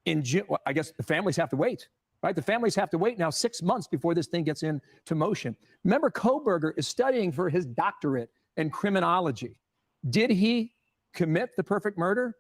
in June, I guess the families have to wait, right? The families have to wait now 6 months before this thing gets into motion. Remember, Kohberger is studying for his doctorate in criminology. Did he commit the perfect murder,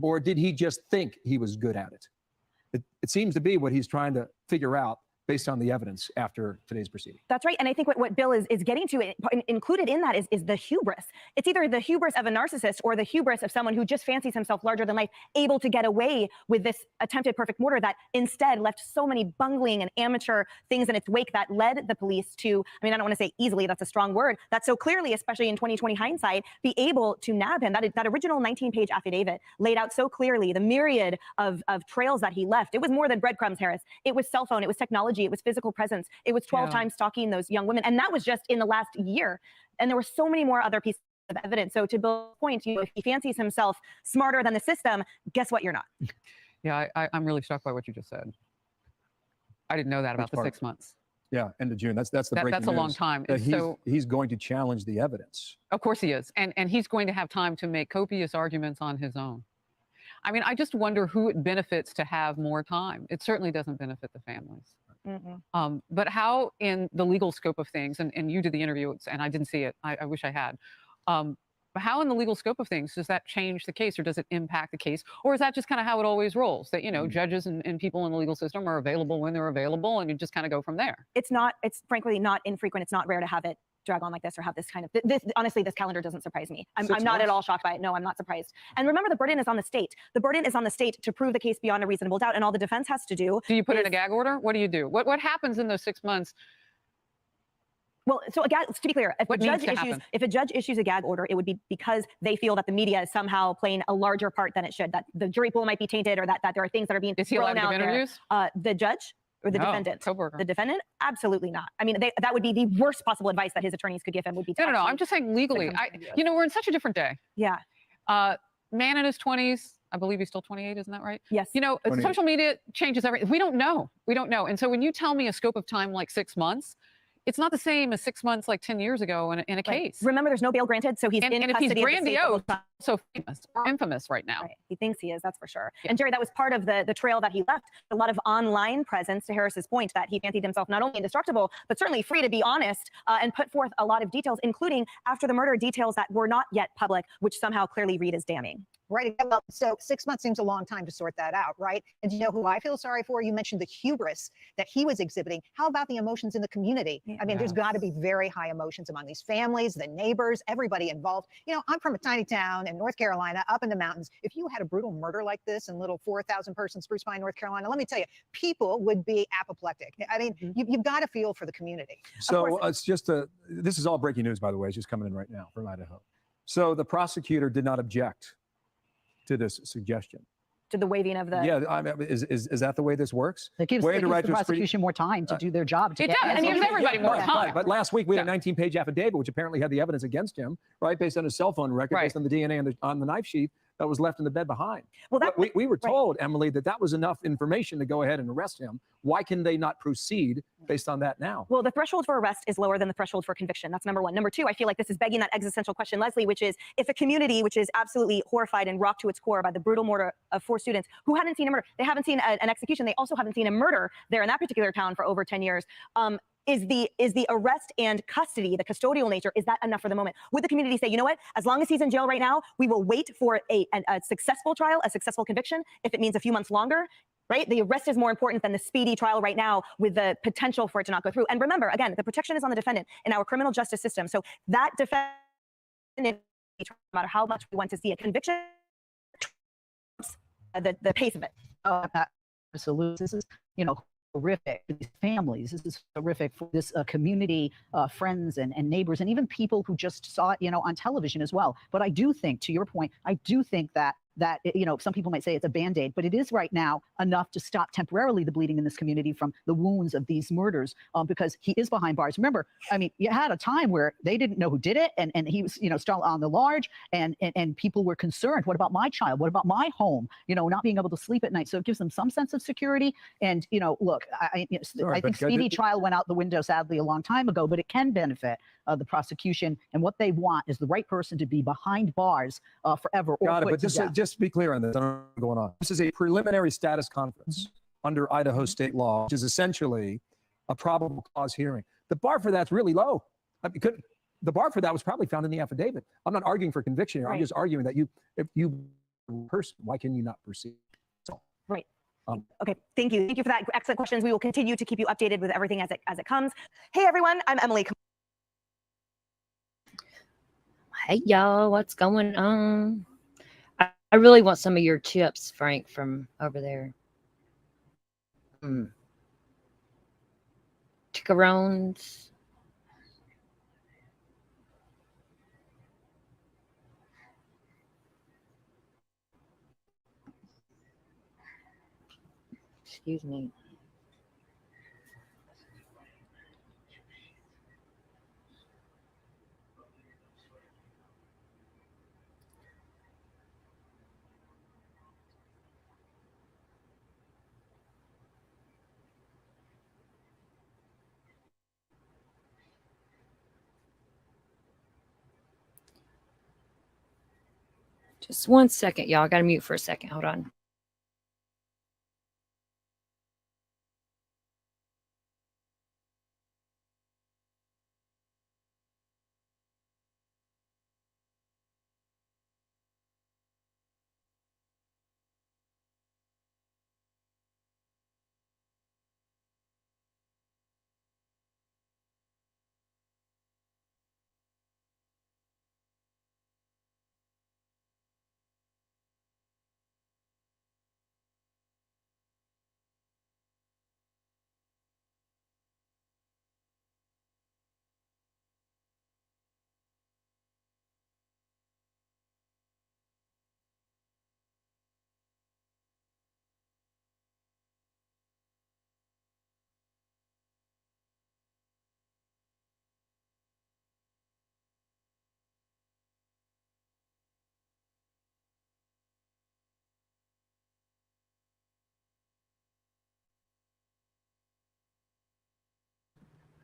or did he just think he was good at it? It seems to be what he's trying to figure out based on the evidence after today's proceeding. That's right. And I think what Bill is getting to, included in that is the hubris. It's either the hubris of a narcissist or the hubris of someone who just fancies himself larger than life, able to get away with this attempted perfect murder that instead left so many bungling and amateur things in its wake that led the police to, I mean, I don't want to say easily, that's a strong word, that so clearly, especially in 2020 hindsight, be able to nab him. That original 19-page affidavit laid out so clearly the myriad of trails that he left. It was more than breadcrums, Harris. It was cell phone, it was technology, it was physical presence, it was 12 times stalking those young women. And that was just in the last year. And there were so many more other pieces of evidence. So to Bill's point, if he fancies himself smarter than the system, guess what? You're not. Yeah, I'm really shocked by what you just said. I didn't know that about the 6 months. Yeah, end of June. That's the breaking That's a long news. time. That And so, he's going to challenge the evidence. of course he is. And he's going to have time to make copious arguments on his own. I mean, I just wonder who it benefits to have more time. It certainly doesn't benefit the families. But how in the legal scope of things, and you did the interview and I didn't see it, I wish I had, but how in the legal scope of things does that change the case or does it impact the case? Or is that just kind of how it always rolls? That, judges and people in the legal system are available when they're available and you just kind of go from there. It's frankly not infrequent. It's not rare to have it drag on like this or have this kind of, honestly, this calendar doesn't surprise me. I'm not at all shocked by it. No, I'm not surprised. And remember, the burden is on the state. The burden is on the state to prove the case beyond a reasonable doubt. And all the defense has to do. Do you put in a gag order? What do you do? What happens in those 6 months? Well, so again, to be clear, if a judge issues a gag order, it would be because they feel that the media is somehow playing a larger part than it should, that the jury pool might be tainted or that there are things that are being thrown out there. The judge? Or the defendant? Koberger. The defendant? Absolutely not. I mean, that would be the worst possible advice that his attorneys could give him would be to No, I'm just saying legally. We're in such a different day. Yeah. Man in his 20s, I believe he's still 28, isn't that right? Yes. Social media changes everything. We don't know. And so when you tell me a scope of time like 6 months, it's not the same as 6 months like 10 years ago in a case. Remember, there's no bail granted, so he's in and if custody. he's grandiose, so famous or infamous right now. Right. He thinks he is, that's for sure. Yeah. And Jerry, that was part of the trail that he left. A lot of online presence, to Harris's point, that he fancied himself not only indestructible, but certainly free to be honest and put forth a lot of details, including after the murder details that were not yet public, which somehow clearly read as damning. Right. Well, so 6 months seems a long time to sort that out, right? And do you know who I feel sorry for? You mentioned the hubris that he was exhibiting. How about the emotions in the community? I mean, there's got to be very high emotions among these families, the neighbors, everybody involved. I'm from a tiny town in North Carolina, up in the mountains. If you had a brutal murder like this in little 4,000 person Spruce Pine, North Carolina, let me tell you, people would be apoplectic. I mean, you've got to feel for the community. So it's just this is all breaking news, by the way. It's just coming in right now from Idaho. So the prosecutor did not object to this suggestion. To the waiving of the... Yeah, I mean, is that the way this works? It gives the prosecution more time to do their job. It does. And gives everybody more time. Right. But last week we had a 19-page affidavit, which apparently had the evidence against him, right, based on his cell phone record, based on the DNA on the knife sheath that was left in the bed behind. Well, we were told, Emily, that was enough information to go ahead and arrest him. Why can they not proceed based on that now? Well, the threshold for arrest is lower than the threshold for conviction. That's number one. Number two, I feel like this is begging that existential question, Leslie, which is if a community which is absolutely horrified and rocked to its core by the brutal murder of 4 students who hadn't seen a murder, they haven't seen an execution, they also haven't seen a murder there in that particular town for over 10 years. Is the arrest and custody, the custodial nature, is that enough for the moment? Would the community say, you know what, as long as he's in jail right now, we will wait for a successful trial, a successful conviction, if it means a few months longer, right? The arrest is more important than the speedy trial right now with the potential for it to not go through. And remember, again, the protection is on the defendant in our criminal justice system. So that defendant, no matter how much we want to see a conviction, the pace of it. Absolutely. This is, horrific for these families. This is horrific for this community, friends and neighbors, and even people who just saw it, on television as well. But I do think, to your point, I do think that some people might say it's a Band-Aid, but it is right now enough to stop temporarily the bleeding in this community from the wounds of these murders, because he is behind bars. Remember, I mean, you had a time where they didn't know who did it, and he was, still on the large, and people were concerned. What about my child? What about my home? Not being able to sleep at night. So it gives them some sense of security. And, look, I think speedy trial went out the window, sadly, a long time ago, but it can benefit the prosecution. And what they want is the right person to be behind bars forever. Got it. But just to be clear on this, I don't know what's going on. This is a preliminary status conference under Idaho state law, which is essentially a probable cause hearing. The bar for that's really low. The bar for that was probably found in the affidavit. I'm not arguing for conviction here. I'm just arguing that if you person, why can you not proceed? Right. Okay, thank you. Thank you for that. Excellent questions. We will continue to keep you updated with everything as it comes. Hey, everyone. I'm Emily. Hey, y'all. What's going on? I really want some of your chips, Frank, from over there. Chicharrones. Excuse me. Just 1 second, y'all. I got to mute for a second. Hold on.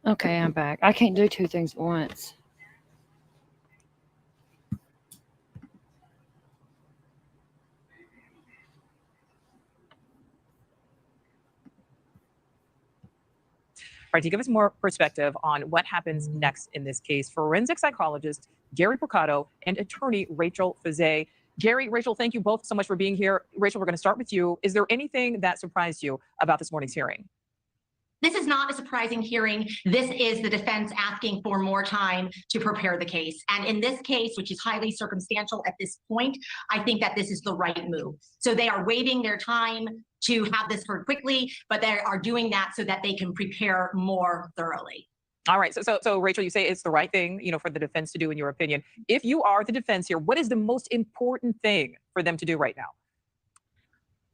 Okay, I'm back. I can't do two things at once. Right, to give us more perspective on what happens next in this case, forensic psychologist Gary Procado and attorney Rachel Fezay. Gary, Rachel, thank you both so much for being here. Rachel, we're going to start with you. Is there anything that surprised you about this morning's hearing? This is not a surprising hearing. This is the defense asking for more time to prepare the case. And in this case, which is highly circumstantial at this point, I think that this is the right move. So they are waiting their time to have this heard quickly, but they are doing that so that they can prepare more thoroughly. All right. So Rachel, you say it's the right thing, for the defense to do, in your opinion. If you are the defense here, what is the most important thing for them to do right now?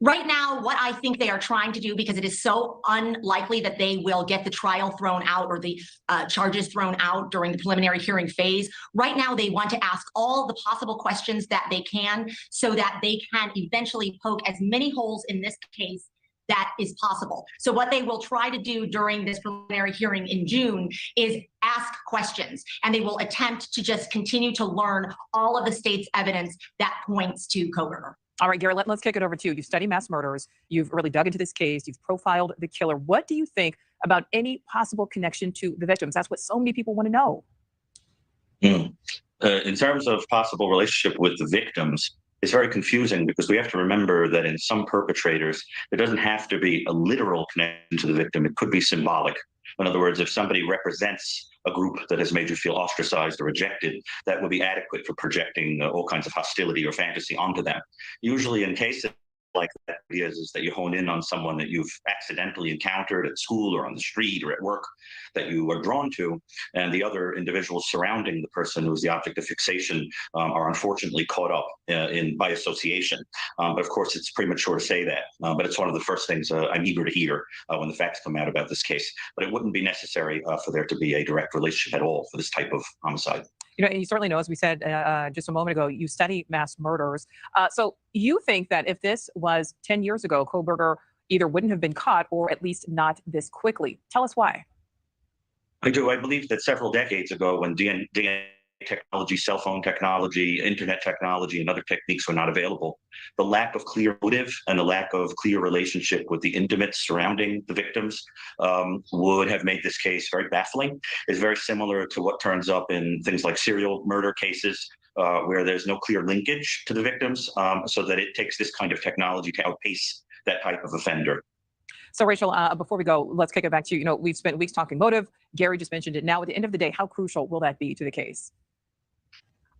Right now, what I think they are trying to do, because it is so unlikely that they will get the trial thrown out or the charges thrown out during the preliminary hearing phase, right now they want to ask all the possible questions that they can so that they can eventually poke as many holes in this case that is possible. So what they will try to do during this preliminary hearing in June is ask questions, and they will attempt to just continue to learn all of the state's evidence that points to Kohberger. All right, Gary, let's kick it over to you. You study mass murders. You've really dug into this case. You've profiled the killer. What do you think about any possible connection to the victims? That's what so many people want to know. In terms of possible relationship with the victims, it's very confusing because we have to remember that in some perpetrators, there doesn't have to be a literal connection to the victim. It could be symbolic. In other words, if somebody represents a group that has made you feel ostracized or rejected, that would be adequate for projecting all kinds of hostility or fantasy onto them. Usually in cases like that, is that you hone in on someone that you've accidentally encountered at school or on the street or at work that you are drawn to, and the other individuals surrounding the person who's the object of fixation are unfortunately caught up by association. But of course, it's premature to say that, but it's one of the first things I'm eager to hear when the facts come out about this case. But it wouldn't be necessary for there to be a direct relationship at all for this type of homicide. And you certainly know, as we said just a moment ago, you study mass murders. So you think that if this was 10 years ago, Kohberger either wouldn't have been caught or at least not this quickly. Tell us why. I do. I believe that several decades ago, when DNA technology, cell phone technology, internet technology, and other techniques were not available, the lack of clear motive and the lack of clear relationship with the intimates surrounding the victims would have made this case very baffling. It's very similar to what turns up in things like serial murder cases, where there's no clear linkage to the victims, so that it takes this kind of technology to outpace that type of offender. So Rachel, before we go, let's kick it back to you. You know, we've spent weeks talking motive. Gary just mentioned it. Now, at the end of the day, how crucial will that be to the case?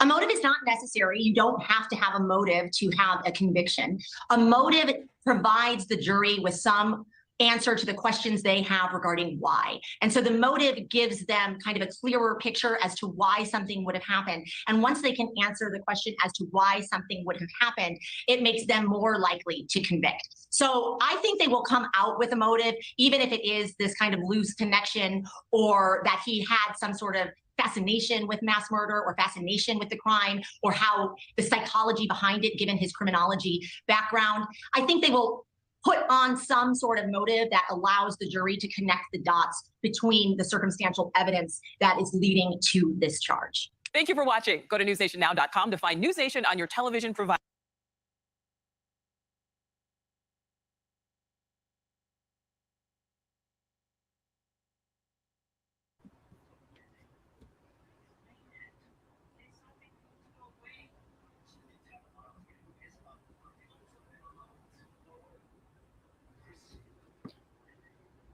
A motive is not necessary. You don't have to have a motive to have a conviction. A motive provides the jury with some answer to the questions they have regarding why. And so the motive gives them kind of a clearer picture as to why something would have happened. And once they can answer the question as to why something would have happened, it makes them more likely to convict. So I think they will come out with a motive, even if it is this kind of loose connection, or that he had some sort of fascination with mass murder or fascination with the crime, or how the psychology behind it, given his criminology background. I think they will put on some sort of motive that allows the jury to connect the dots between the circumstantial evidence that is leading to this charge. Thank you for watching. Go to newsnationnow.com to find News Nation on your television provider.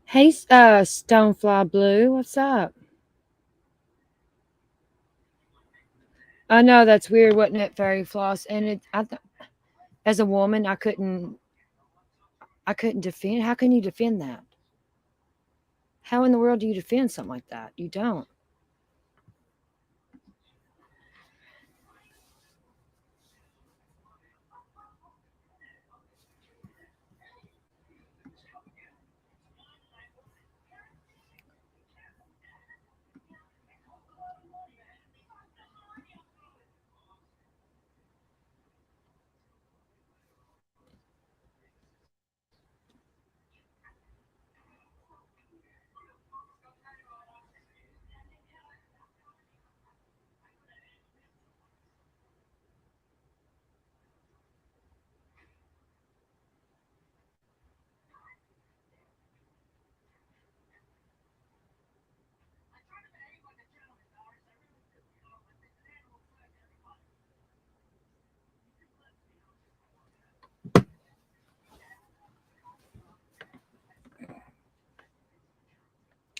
Hey, Stonefly Blue, what's up? I know that's weird, wasn't it, Fairy Floss? And as a woman, I couldn't defend. How can you defend that? How in the world do you defend something like that? You don't.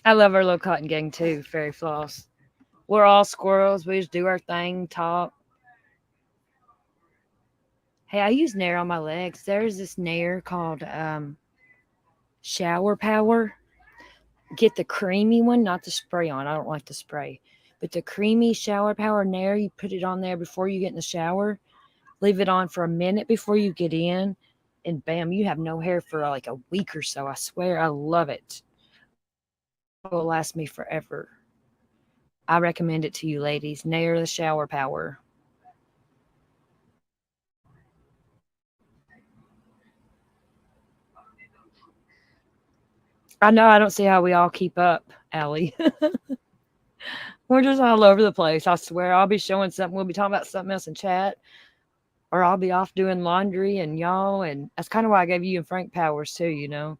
I love our little cotton gang too, Fairy Floss. We're all squirrels. We just do our thing, talk. Hey, I use Nair on my legs. There's this Nair called Shower Power. Get the creamy one, not the spray on. I don't like the spray. But the creamy Shower Power Nair, you put it on there before you get in the shower. Leave it on for a minute before you get in. And bam, you have no hair for like a week or so. I swear, I love it. It will last me forever. I recommend it to you ladies. Nair the Shower Power. I know, I don't see how we all keep up, Allie. We're just all over the place. I swear, I'll be showing something. We'll be talking about something else in chat. Or I'll be off doing laundry and y'all. And that's kind of why I gave you and Frank powers too, you know.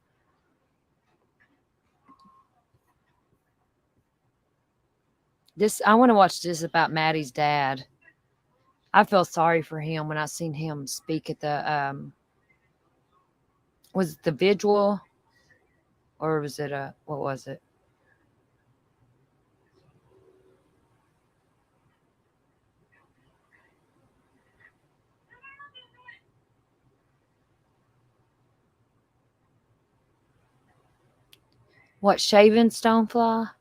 I want to watch this about Maddie's dad. I felt sorry for him when I seen him speak at the, was it the vigil? Or was it what was it? What, shaving, Stonefly?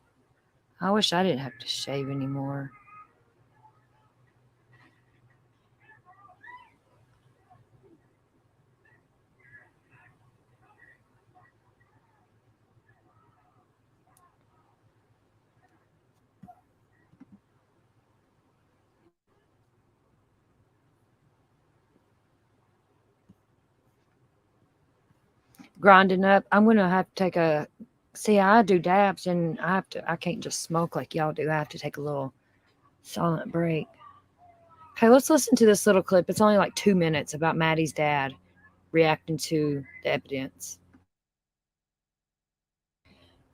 I wish I didn't have to shave anymore. Grinding up. I'm gonna have to take a I do dabs and I can't just smoke like y'all do. I have to take a little silent break. Okay, let's listen to this little clip. It's only like 2 minutes about Maddie's dad reacting to the evidence.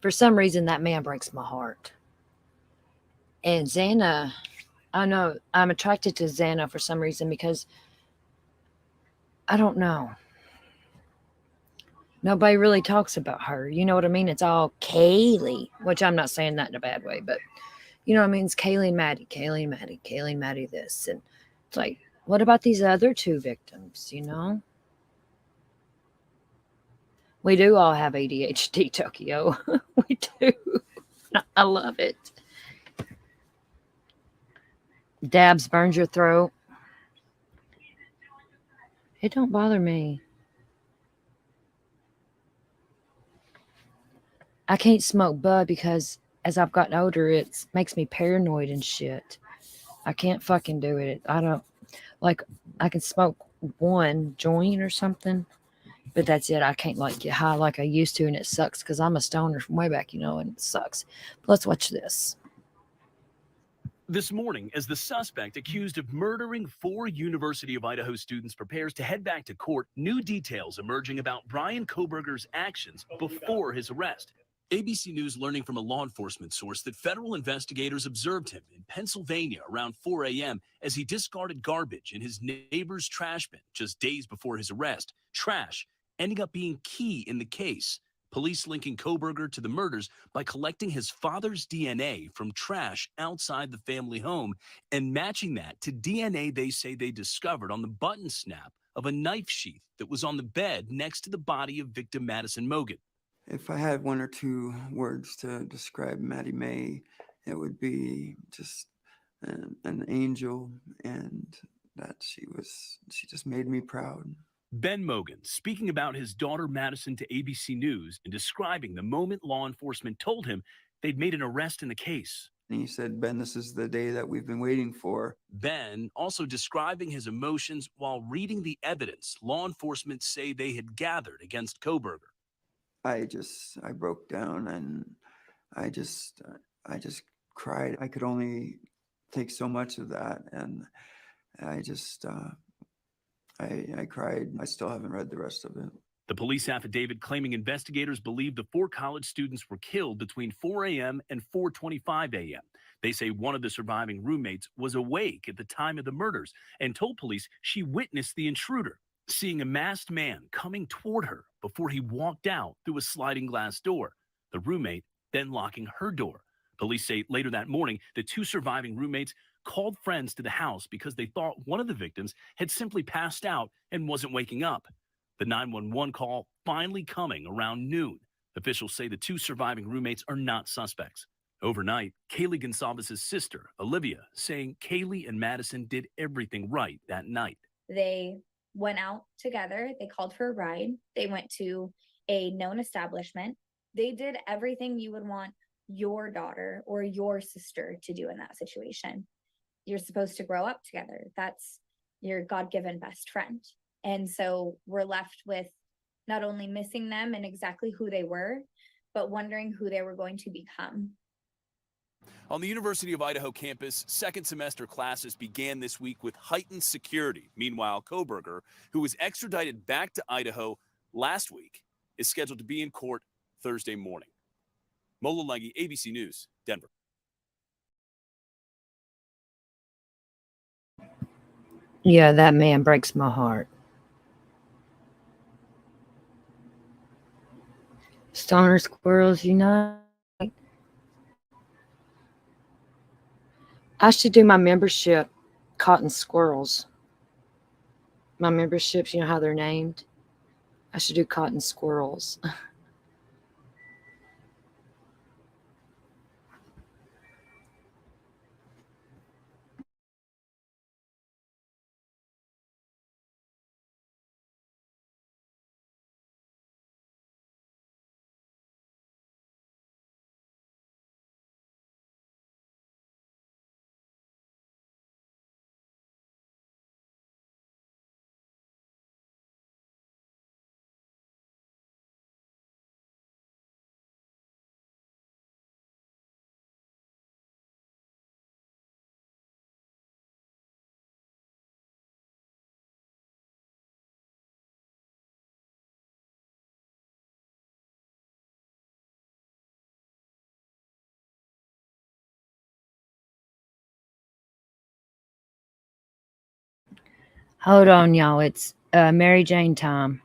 For some reason, that man breaks my heart. And Xana, I know I'm attracted to Xana for some reason because I don't know. Nobody really talks about her. You know what I mean? It's all Kaylee, which I'm not saying that in a bad way, but you know what I mean? It's Kaylee and Maddie, Kaylee and Maddie, Kaylee and Maddie this. And it's like, what about these other two victims, you know? We do all have ADHD, Tokyo. We do. I love it. Dabs burns your throat. It don't bother me. I can't smoke bud because as I've gotten older, it makes me paranoid and shit. I can't fucking do it. I don't, like, I can smoke one joint or something, but that's it. I can't like get high like I used to, and it sucks because I'm a stoner from way back, you know, and it sucks. But let's watch this. This morning, as the suspect accused of murdering 4 University of Idaho students prepares to head back to court, new details emerging about Bryan Kohberger's actions before his arrest. ABC News learning from a law enforcement source that federal investigators observed him in Pennsylvania around 4 a.m. as he discarded garbage in his neighbor's trash bin just days before his arrest. Trash ending up being key in the case. Police linking Kohberger to the murders by collecting his father's DNA from trash outside the family home and matching that to DNA they say they discovered on the button snap of a knife sheath that was on the bed next to the body of victim Madison Mogen. If I had 1 or 2 words to describe Maddie May, it would be just an angel, and that she just made me proud. Ben Mogen speaking about his daughter Madison to ABC News and describing the moment law enforcement told him they'd made an arrest in the case. And he said, Ben, this is the day that we've been waiting for. Ben also describing his emotions while reading the evidence law enforcement say they had gathered against Kohberger. I broke down, and I just cried. I could only take so much of that, and I cried. I still haven't read the rest of it. The police affidavit claiming investigators believe the 4 college students were killed between 4 a.m. and 4:25 a.m. They say one of the surviving roommates was awake at the time of the murders and told police she witnessed the intruder, seeing a masked man coming toward her before he walked out through a sliding glass door, the roommate then locking her door. Police say later that morning, the 2 surviving roommates called friends to the house because they thought one of the victims had simply passed out and wasn't waking up. The 911 call finally coming around noon. Officials say the 2 surviving roommates are not suspects. Overnight, Kaylee Gonsalves' sister, Olivia, saying Kaylee and Madison did everything right that night. They went out together. They called for a ride. They went to a known establishment. They did everything you would want your daughter or your sister to do in that situation. You're supposed to grow up together. That's your God-given best friend. And so we're left with not only missing them and exactly who they were, but wondering who they were going to become. On the University of Idaho campus, second semester classes began this week with heightened security. Meanwhile, Kohberger, who was extradited back to Idaho last week, is scheduled to be in court Thursday morning. Mola Legge, ABC News, Denver. Yeah, that man breaks my heart. Stoner Squirrels Unite. I should do my membership, Cotton Squirrels. My memberships, you know how they're named? I should do Cotton Squirrels. Hold on, y'all. It's Mary Jane time.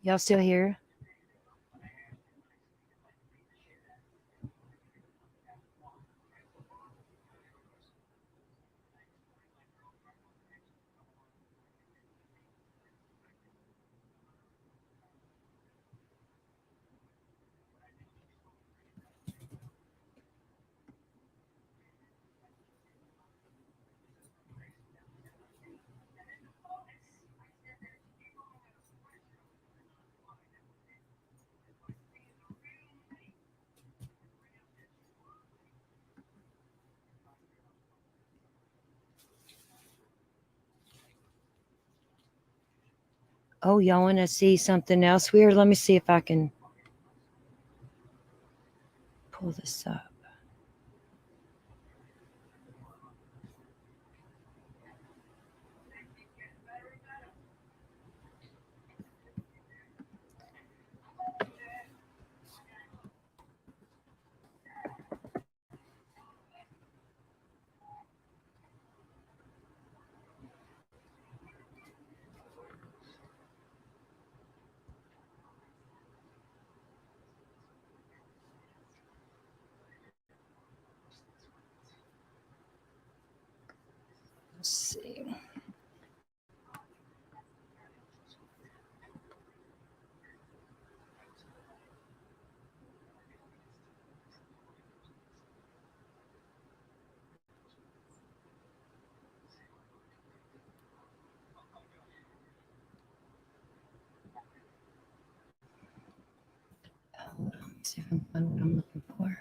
Y'all still here? Oh, y'all want to see something else weird? Let me see if I can pull this up. Let's see. Let's see if I can find what I'm looking for.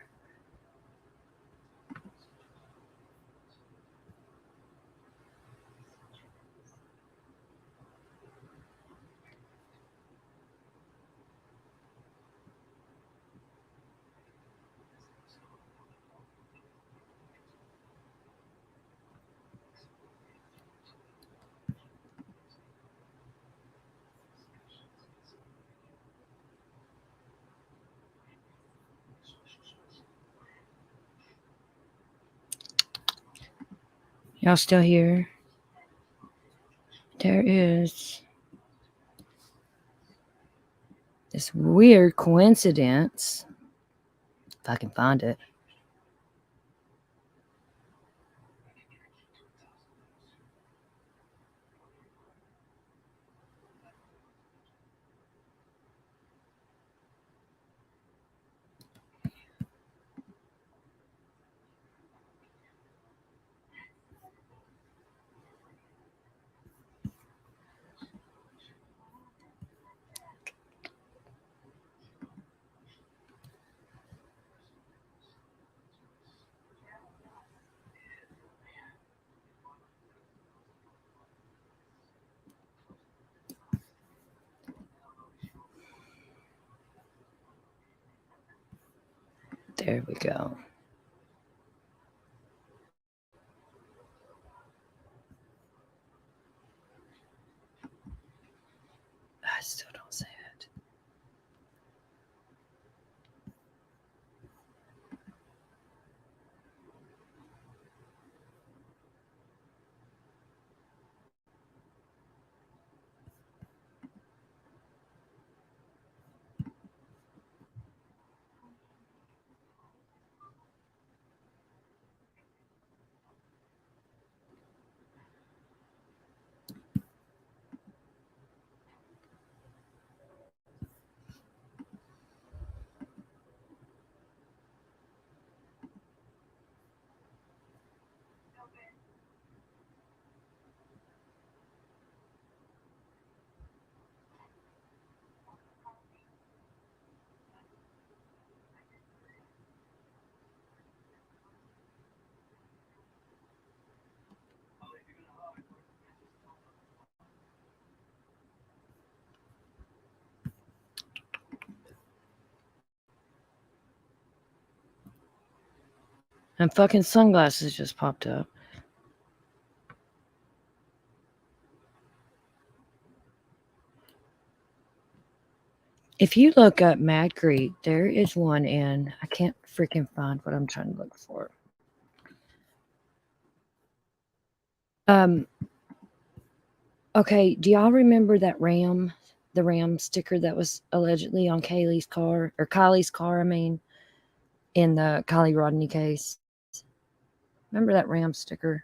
Y'all still here? There is this weird coincidence, if I can find it. There we go. I still don't say it. And fucking sunglasses just popped up. If you look up Mad Creek, there is one in, I can't freaking find what I'm trying to look for. Okay, do y'all remember that ram the Ram sticker that was allegedly on Kylie's car, I mean, in the Kylie Rodney case. Remember that Ram sticker?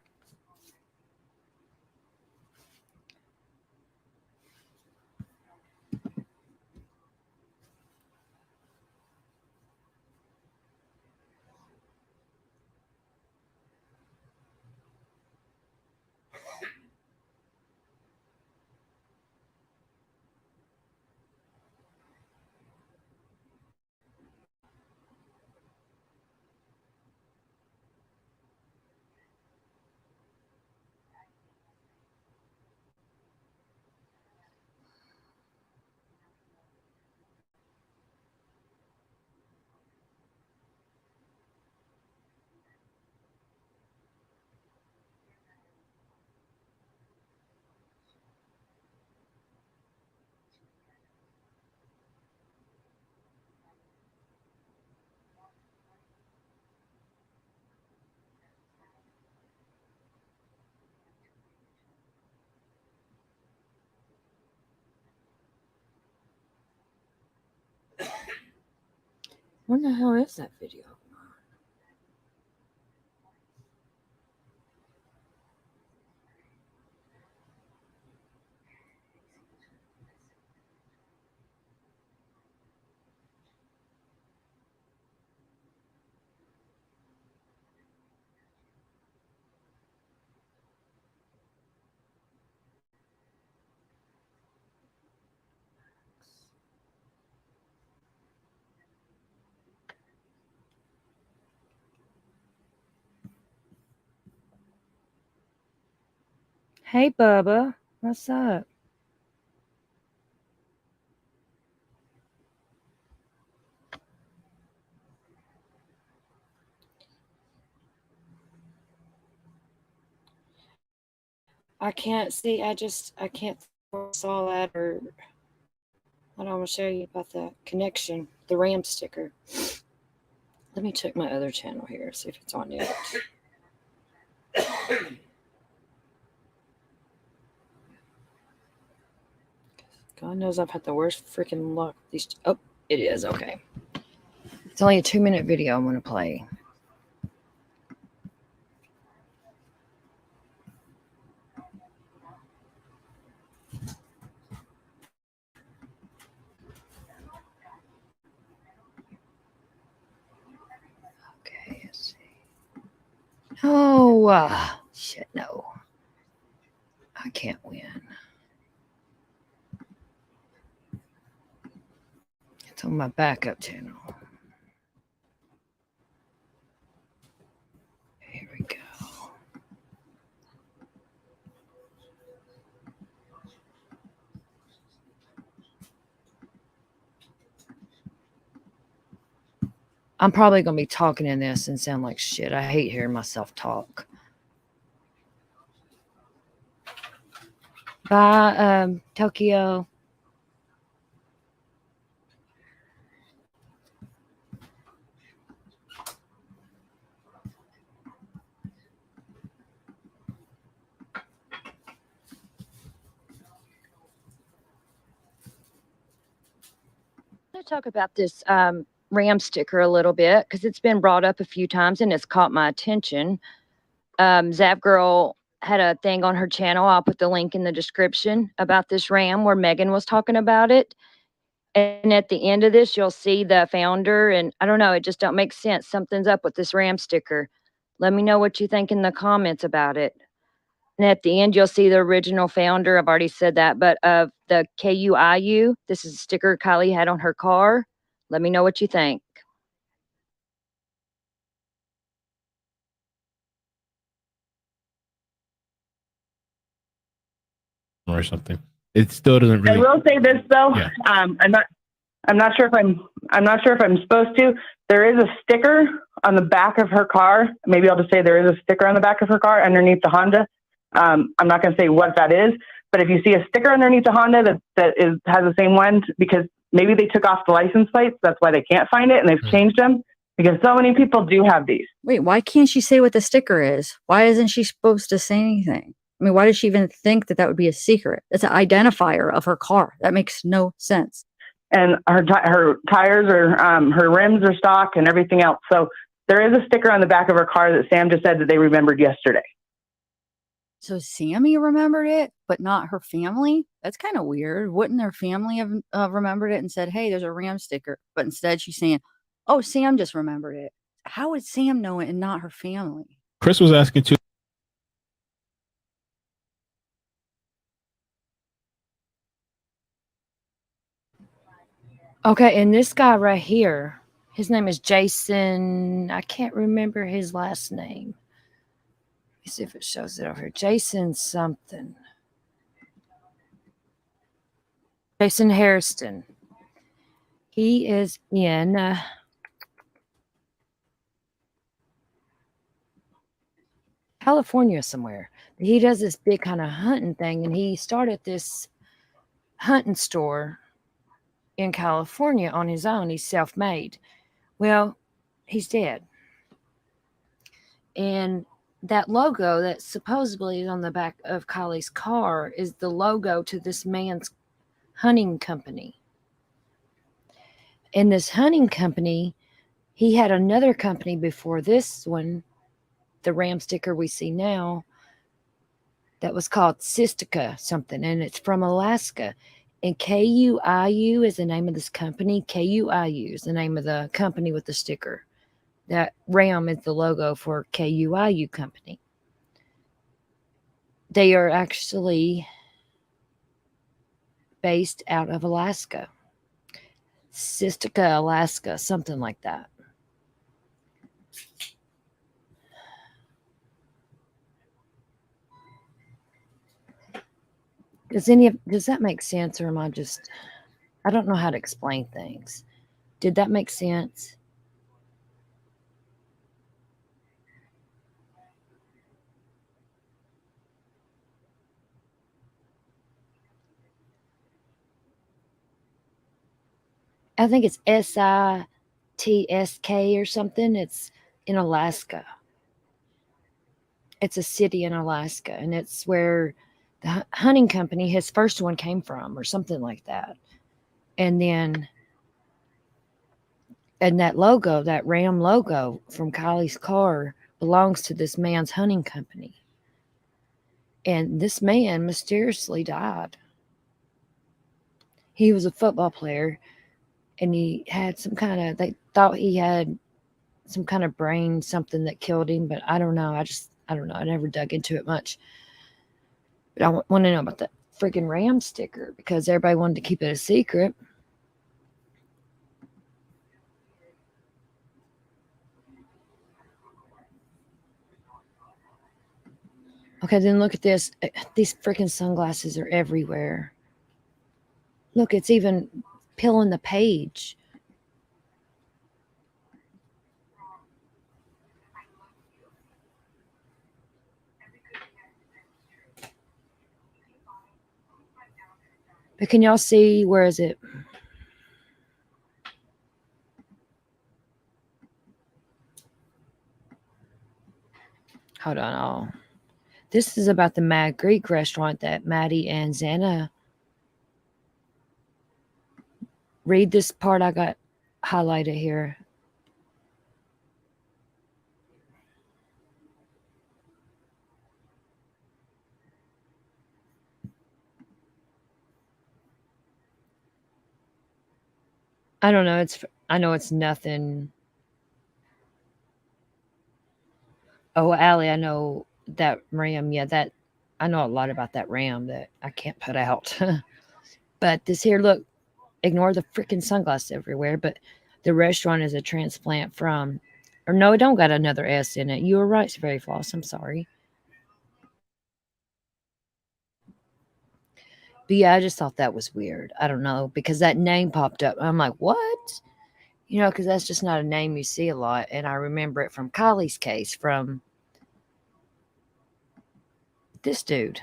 What the hell is that video? Hey, Bubba. What's up? I can't see. I can't saw that, or I don't want to show you about the connection, the Ram sticker. Let me check my other channel here, see if it's on yet. God knows I've had the worst freaking luck. Oh, it is. Okay. It's only a 2-minute video I'm going to play. Okay, let's see. Oh, shit, no. I can't win. It's on my backup channel. Here we go. I'm probably going to be talking in this and sound like shit. I hate hearing myself talk. Bye, Tokyo. I'm going to talk about this Ram sticker a little bit because it's been brought up a few times and it's caught my attention. Zap Girl had a thing on her channel. I'll put the link in the description about this Ram where Megan was talking about it. And at the end of this, you'll see the founder. And I don't know, it just don't make sense. Something's up with this Ram sticker. Let me know what you think in the comments about it. And at the end, you'll see the original founder. I've already said that, but of the KUIU. This is a sticker Kylie had on her car. Let me know what you think. Or something. It still doesn't really. I will say this though. Yeah. I'm not sure if I'm supposed to. There is a sticker on the back of her car. Maybe I'll just say there is a sticker on the back of her car underneath the Honda. I'm not going to say what that is, but if you see a sticker underneath the Honda that has the same one, because maybe they took off the license plates, that's why they can't find it, and they've changed them because so many people do have these. Wait, why can't she say what the sticker is? Why isn't she supposed to say anything? I mean, why does she even think that that would be a secret? It's an identifier of her car. That makes no sense. And her tires are, her rims are stock and everything else. So there is a sticker on the back of her car that Sam just said that they remembered yesterday. So Sammy remembered it, but not her family? That's kind of weird. Wouldn't their family have remembered it and said, hey, there's a Ram sticker? But instead she's saying, oh, Sam just remembered it. How would Sam know it and not her family? Chris was asking too. Okay, and this guy right here, his name is Jason. I can't remember his last name. Let me see if it shows it over here. Jason something. Jason Hairston. He is in California somewhere. He does this big kind of hunting thing, and he started this hunting store in California on his own. He's self-made. Well, he's dead. And that logo that supposedly is on the back of Kylie's car is the logo to this man's hunting company. And this hunting company, he had another company before this one, the Ram sticker we see now, that was called Sistika something, and it's from Alaska. And KUIU is the name of this company. KUIU is the name of the company with the sticker. That Ram is the logo for KUIU company. They are actually based out of Alaska. Sistika, Alaska, something like that. Does that make sense, or am I don't know how to explain things. Did that make sense? I think it's SITSK or something. It's in Alaska. It's a city in Alaska, and it's where the hunting company, his first one, came from, or something like that. And that logo, that Ram logo from Kylie's car, belongs to this man's hunting company. And this man mysteriously died. He was a football player, and he had they thought he had some kind of brain something that killed him, but I don't know. I don't know. I never dug into it much. But I want to know about that freaking Ram sticker, because everybody wanted to keep it a secret. Okay, then look at this. These freaking sunglasses are everywhere. Look, it's even peeling the page. But can y'all see, where is it? Hold on. Oh, this is about the Mad Greek restaurant that Maddie and Xana. Read this part I got highlighted here. I don't know. I know it's nothing. Oh, Allie, I know that Ram. Yeah, I know a lot about that Ram that I can't put out. But this here, look, ignore the freaking sunglasses everywhere. But the restaurant is a transplant from, or no, it don't got another S in it. You were right, Fairy Floss. I'm sorry. But yeah, I just thought that was weird. I don't know, because that name popped up. I'm like, what? You know, because that's just not a name you see a lot. And I remember it from Kylie's case, from this dude.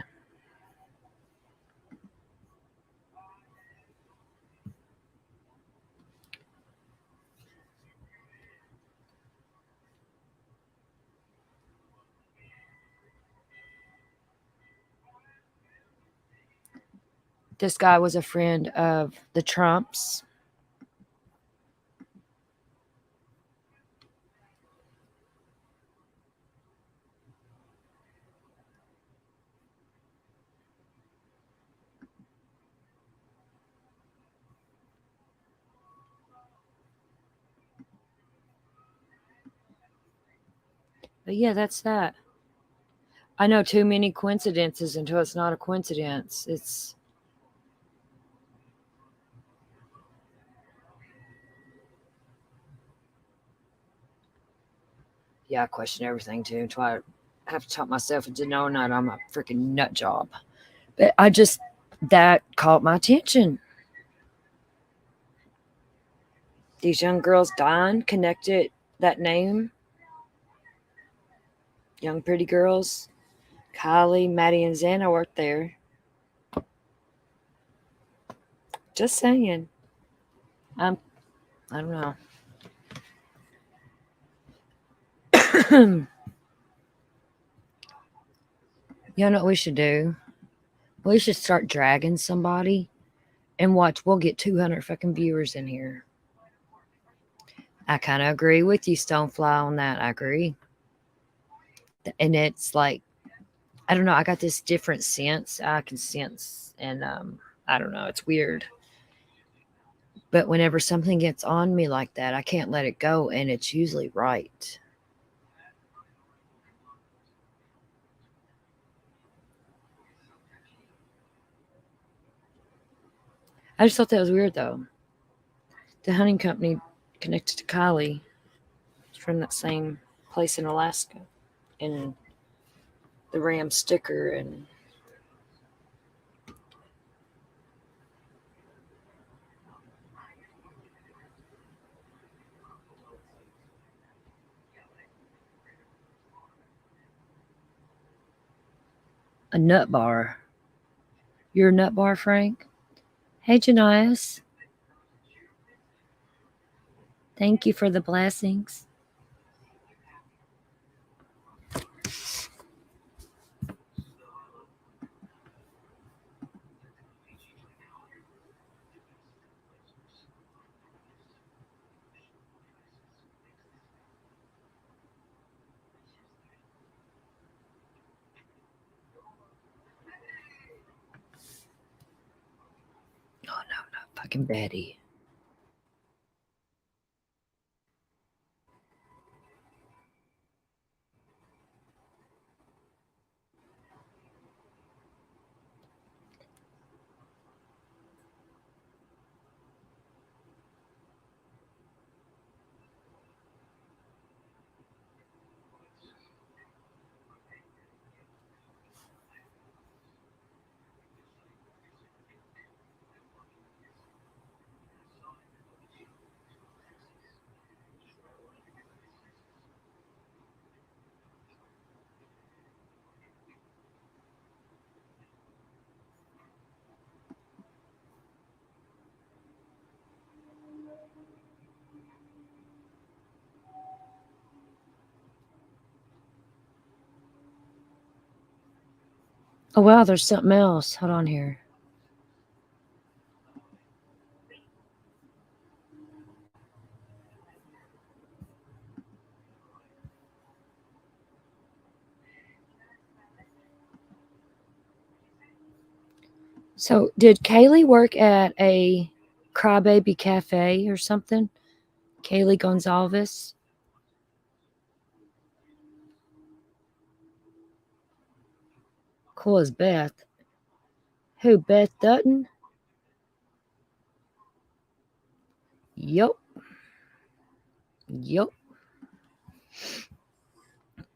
This guy was a friend of the Trumps. But yeah, that's that. I know too many coincidences until it's not a coincidence. It's yeah, I question everything too. Try to have to talk myself into knowing that I'm a freaking nut job. But that caught my attention. These young girls dying, connected that name. Young pretty girls. Kylie, Maddie, and Xana worked there. Just saying. I don't know. You know what we should do? We should start dragging somebody and watch. We'll get 200 fucking viewers in here. I kind of agree with you, Stonefly, on that. I agree. And it's like, I don't know. I got this different sense. I can sense. And I don't know. It's weird. But whenever something gets on me like that, I can't let it go. And it's usually right. I just thought that was weird, though. The hunting company connected to Kylie from that same place in Alaska. And the Ram sticker and... a nut bar. You're a nut bar, Frank? Hey, Janias. Thank you for the blessings. Oh, no, not fucking Betty. Oh, wow, there's something else. Hold on here. So, did Kaylee work at a Crybaby Cafe or something? Kaylee Gonzalez? Cool as Beth. Who, Beth Dutton? Yup. Yup.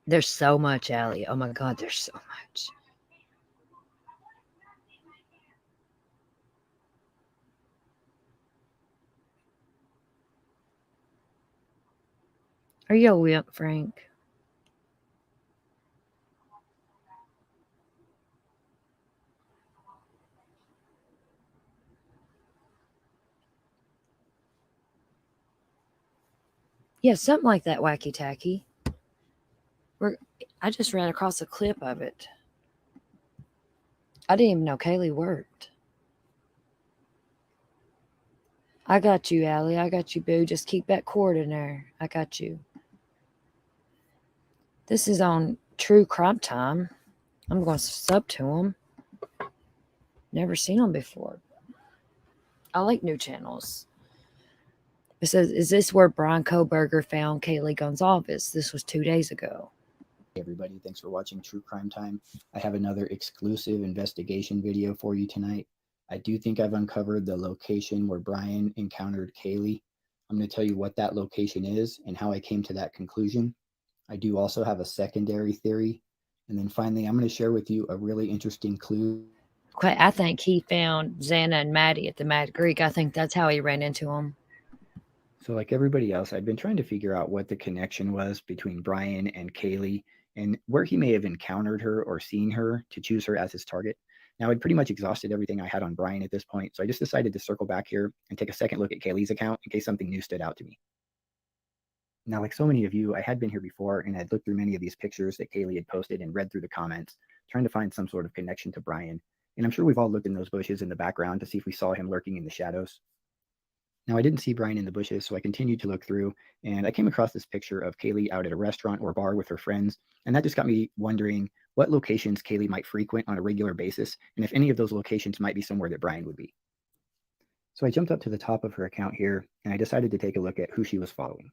There's so much, Allie. Oh my God, there's so much. Are you a wimp, Frank? Yeah, something like that, Wacky Tacky. I just ran across a clip of it. I didn't even know Kaylee worked. I got you, Allie. I got you, boo. Just keep that cord in there. I got you. This is on True Crime Time. I'm going to sub to them. Never seen them before. I like new channels. It says, is this where Brian Kohberger found Kaylee Gonzalez? This was 2 days ago. Hey everybody, thanks for watching True Crime Time. I have another exclusive investigation video for you tonight. I do think I've uncovered the location where Brian encountered Kaylee. I'm going to tell you what that location is and how I came to that conclusion. I do also have a secondary theory. And then finally, I'm going to share with you a really interesting clue. Okay, I think he found Xana and Maddie at the Mad Greek. I think that's how he ran into them. So like everybody else, I've been trying to figure out what the connection was between Brian and Kaylee and where he may have encountered her or seen her to choose her as his target. Now, I'd pretty much exhausted everything I had on Brian at this point, so I just decided to circle back here and take a second look at Kaylee's account in case something new stood out to me. Now, like so many of you, I had been here before and I'd looked through many of these pictures that Kaylee had posted and read through the comments, trying to find some sort of connection to Brian. And I'm sure we've all looked in those bushes in the background to see if we saw him lurking in the shadows. Now, I didn't see Brian in the bushes, so I continued to look through, and I came across this picture of Kaylee out at a restaurant or bar with her friends, and that just got me wondering what locations Kaylee might frequent on a regular basis, and if any of those locations might be somewhere that Brian would be. So I jumped up to the top of her account here, and I decided to take a look at who she was following.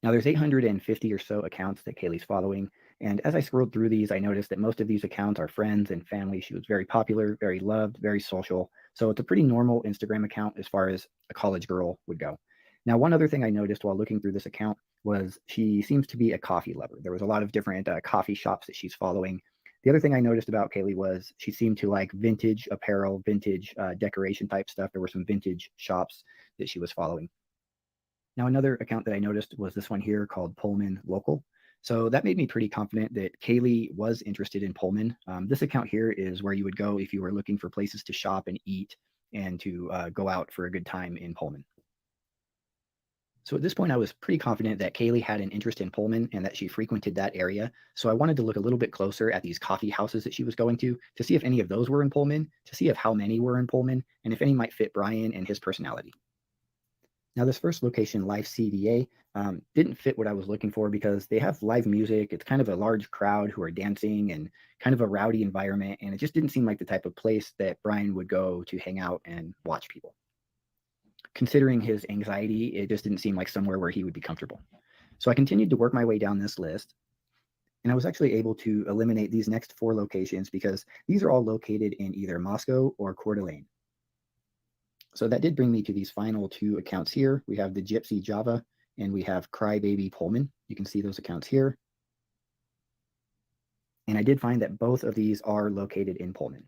Now, there's 850 or so accounts that Kaylee's following, and as I scrolled through these, I noticed that most of these accounts are friends and family. She was very popular, very loved, very social. So it's a pretty normal Instagram account as far as a college girl would go. Now, one other thing I noticed while looking through this account was she seems to be a coffee lover. There was a lot of different coffee shops that she's following. The other thing I noticed about Kaylee was she seemed to like vintage apparel, vintage decoration type stuff. There were some vintage shops that she was following. Now, another account that I noticed was this one here called Pullman Local. So that made me pretty confident that Kaylee was interested in Pullman. This account here is where you would go if you were looking for places to shop and eat and to go out for a good time in Pullman. So at this point, I was pretty confident that Kaylee had an interest in Pullman and that she frequented that area. So I wanted to look a little bit closer at these coffee houses that she was going to see if any of those were in Pullman, to see if how many were in Pullman, and if any might fit Brian and his personality. Now, this first location, Life CDA, didn't fit what I was looking for because they have live music. It's kind of a large crowd who are dancing and kind of a rowdy environment. And it just didn't seem like the type of place that Brian would go to hang out and watch people. Considering his anxiety, it just didn't seem like somewhere where he would be comfortable. So I continued to work my way down this list. And I was actually able to eliminate these next 4 locations because these are all located in either Moscow or Coeur d'Alene. So that did bring me to these final 2 accounts here. We have the Gypsy Java and we have Crybaby Pullman. You can see those accounts here. And I did find that both of these are located in Pullman.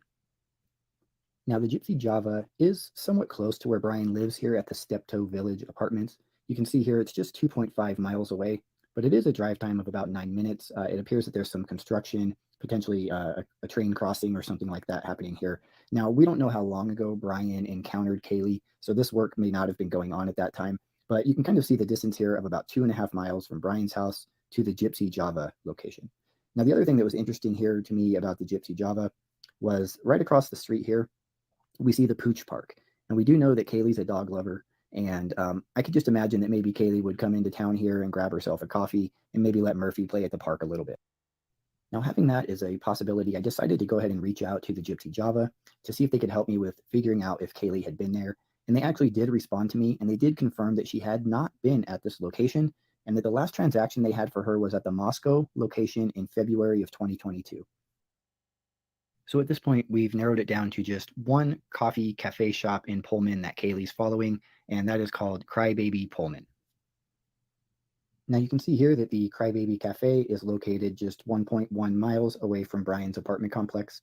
Now, the Gypsy Java is somewhat close to where Brian lives here at the Steptoe Village Apartments. You can see here it's just 2.5 miles away, but it is a drive time of about 9 minutes. It appears that there's some construction, potentially a train crossing or something like that happening here. Now, we don't know how long ago Brian encountered Kaylee, so this work may not have been going on at that time, but you can kind of see the distance here of about 2.5 miles from Brian's house to the Gypsy Java location. Now, the other thing that was interesting here to me about the Gypsy Java was right across the street here, we see the Pooch Park. And we do know that Kaylee's a dog lover. And I could just imagine that maybe Kaylee would come into town here and grab herself a coffee and maybe let Murphy play at the park a little bit. Now, having that as a possibility, I decided to go ahead and reach out to the Gypsy Java to see if they could help me with figuring out if Kaylee had been there. And they actually did respond to me, and they did confirm that she had not been at this location, and that the last transaction they had for her was at the Moscow location in February of 2022. So at this point, we've narrowed it down to just one coffee cafe shop in Pullman that Kaylee's following, and that is called Crybaby Pullman. Now you can see here that the Crybaby Cafe is located just 1.1 miles away from Brian's apartment complex.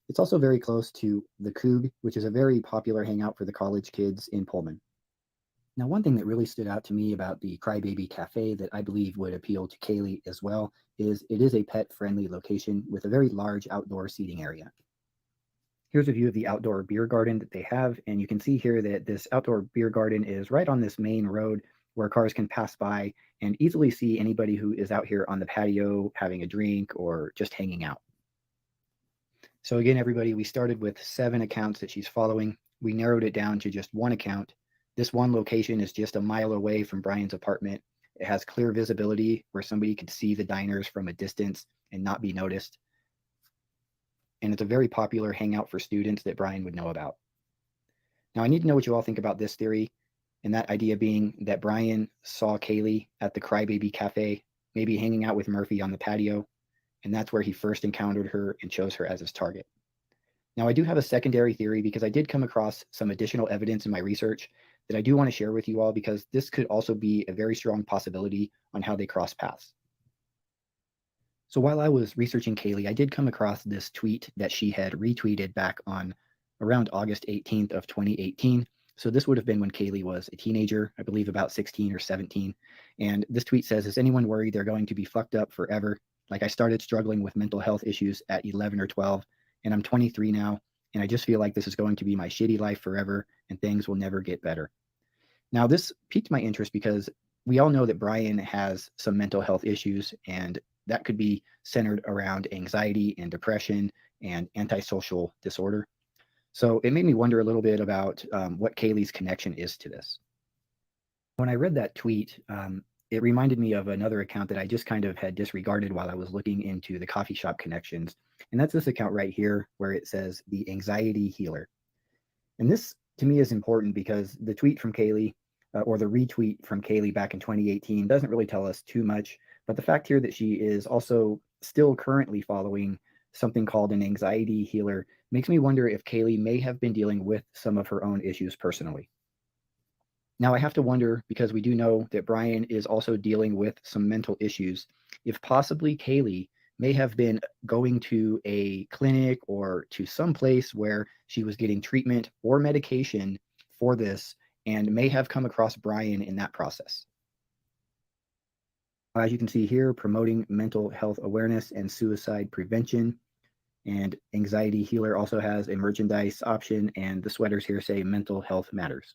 It's also very close to the Coug, which is a very popular hangout for the college kids in Pullman. Now, one thing that really stood out to me about the Crybaby Cafe that I believe would appeal to Kaylee as well is it is a pet-friendly location with a very large outdoor seating area. Here's a view of the outdoor beer garden that they have, and you can see here that this outdoor beer garden is right on this main road where cars can pass by and easily see anybody who is out here on the patio having a drink or just hanging out. So again, everybody, we started with 7 accounts that she's following. we narrowed it down to just one account. This one location is just a mile away from Brian's apartment. It has clear visibility where somebody could see the diners from a distance and not be noticed. And it's a very popular hangout for students that Brian would know about. Now, I need to know what you all think about this theory, and that idea being that Brian saw Kaylee at the Crybaby Cafe, maybe hanging out with Murphy on the patio, and that's where he first encountered her and chose her as his target. Now, I do have a secondary theory because I did come across some additional evidence in my research that I do want to share with you all, because this could also be a very strong possibility on how they cross paths. So while I was researching Kaylee, I did come across this tweet that she had retweeted back on around August 18th of 2018. So this would have been when Kaylee was a teenager, I believe about 16 or 17. And this tweet says, "Is anyone worried they're going to be fucked up forever? Like, I started struggling with mental health issues at 11 or 12, and I'm 23 now, and I just feel like this is going to be my shitty life forever, and things will never get better." Now, this piqued my interest because we all know that Brian has some mental health issues, and that could be centered around anxiety and depression and antisocial disorder. So it made me wonder a little bit about what Kaylee's connection is to this. When I read that tweet, it reminded me of another account that I just kind of had disregarded while I was looking into the coffee shop connections. And that's this account right here where it says the Anxiety Healer. And this to me is important because the tweet from Kaylee or the retweet from Kaylee back in 2018 doesn't really tell us too much. But the fact here that she is also still currently following something called an anxiety healer makes me wonder if Kaylee may have been dealing with some of her own issues personally. Now, I have to wonder, because we do know that Brian is also dealing with some mental issues, if possibly Kaylee may have been going to a clinic or to some place where she was getting treatment or medication for this and may have come across Brian in that process. As you can see here, promoting mental health awareness and suicide prevention. And Anxiety Healer also has a merchandise option, and the sweaters here say mental health matters.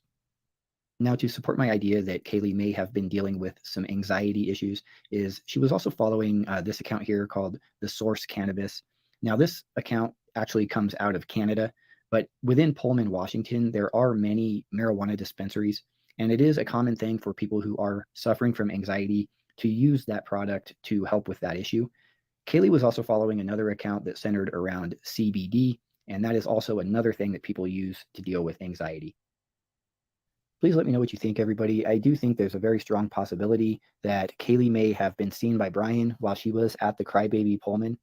Now, to support my idea that Kaylee may have been dealing with some anxiety issues, is she was also following this account here called The Source Cannabis. Now, this account actually comes out of Canada, but within Pullman, Washington, there are many marijuana dispensaries, and it is a common thing for people who are suffering from anxiety to use that product to help with that issue. Kaylee was also following another account that centered around CBD, and that is also another thing that people use to deal with anxiety. Please let me know what you think, everybody. I do think there's a very strong possibility that Kaylee may have been seen by Brian while she was at the Crybaby Pullman,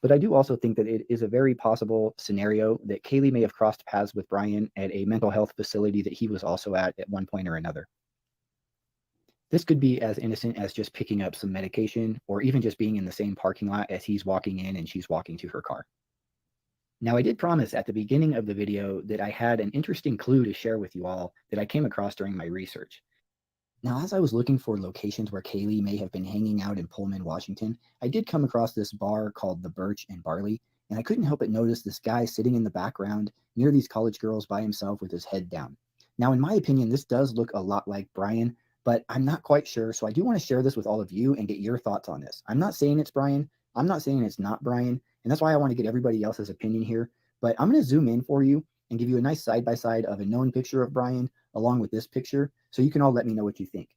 but I do also think that it is a very possible scenario that Kaylee may have crossed paths with Brian at a mental health facility that he was also at one point or another. This could be as innocent as just picking up some medication, or even just being in the same parking lot as he's walking in and she's walking to her car. Now, I did promise at the beginning of the video that I had an interesting clue to share with you all that I came across during my research. Now, as I was looking for locations where Kaylee may have been hanging out in Pullman, Washington, I did come across this bar called the Birch and Barley, and I couldn't help but notice this guy sitting in the background near these college girls by himself with his head down. Now, in my opinion, this does look a lot like Brian, but I'm not quite sure, so I do want to share this with all of you and get your thoughts on this. I'm not saying it's Brian. I'm not saying it's not Brian, and that's why I want to get everybody else's opinion here. But I'm going to zoom in for you and give you a nice side-by-side of a known picture of Brian along with this picture, so you can all let me know what you think.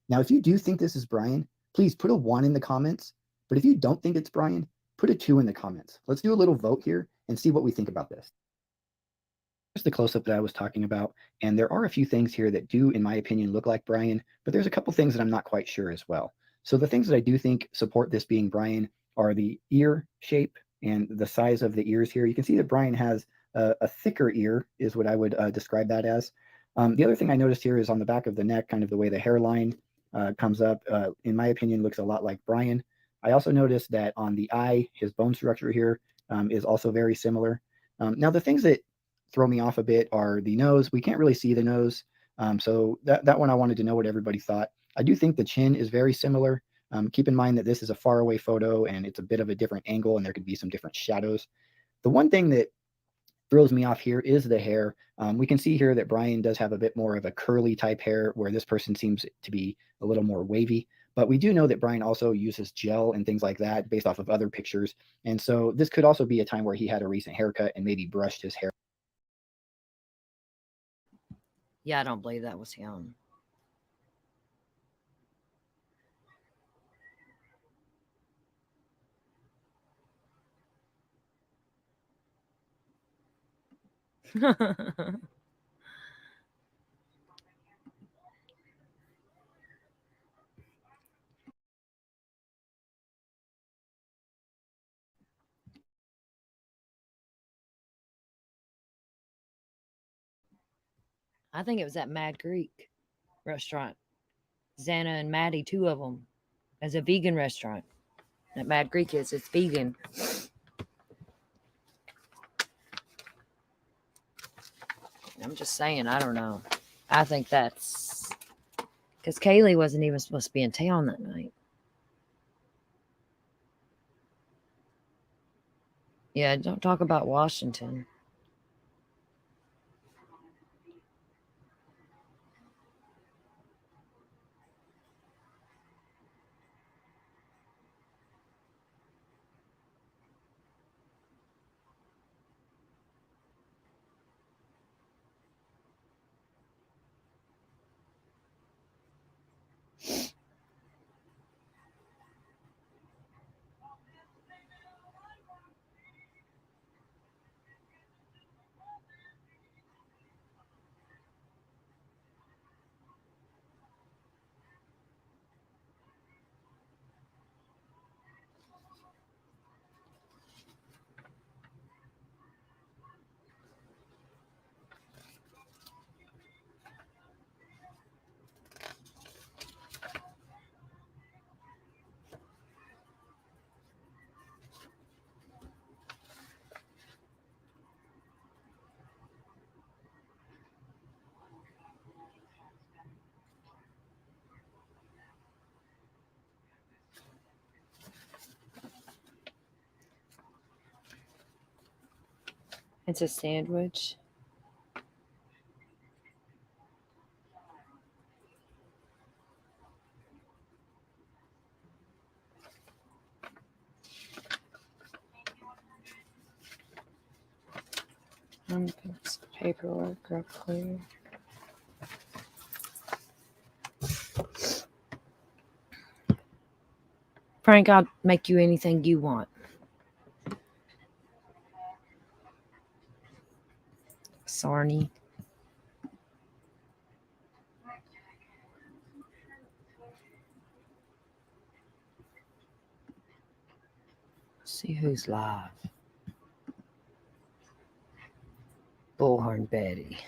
Now, if you do think this is Brian, please put a 1 in the comments. But if you don't think it's Brian, put a 2 in the comments. Let's do a little vote here and see what we think about this. Here's the close-up that I was talking about, and there are a few things here that do, in my opinion, look like Brian, but there's a couple things that I'm not quite sure as well. So the things that I do think support this being Brian are the ear shape and the size of the ears here. You can see that Brian has a thicker ear, is what I would describe that as. The other thing I noticed here is on the back of the neck, kind of the way the hairline comes up, in my opinion, looks a lot like Brian. I also noticed that on the eye, his bone structure here is also very similar. Now, the things that throw me off a bit are the nose. We can't really see the nose. So that one I wanted to know what everybody thought. I do think the chin is very similar. Keep in mind that this is a far away photo and it's a bit of a different angle and there could be some different shadows. The one thing that throws me off here is the hair. We can see here that Brian does have a bit more of a curly type hair, where this person seems to be a little more wavy. But we do know that Brian also uses gel and things like that based off of other pictures. And so this could also be a time where he had a recent haircut and maybe brushed his hair. Yeah, I don't believe that was him. I think it was that Mad Greek restaurant. Xana and Maddie, two of them, as a vegan restaurant. That Mad Greek is, it's vegan. I'm just saying, I don't know. I think that's because Kaylee wasn't even supposed to be in town that night. Yeah, don't talk about Washington. It's a sandwich. It's paperwork up clear. Frank, I'll make you anything you want. Sarny. See who's live. Bullhorn Betty.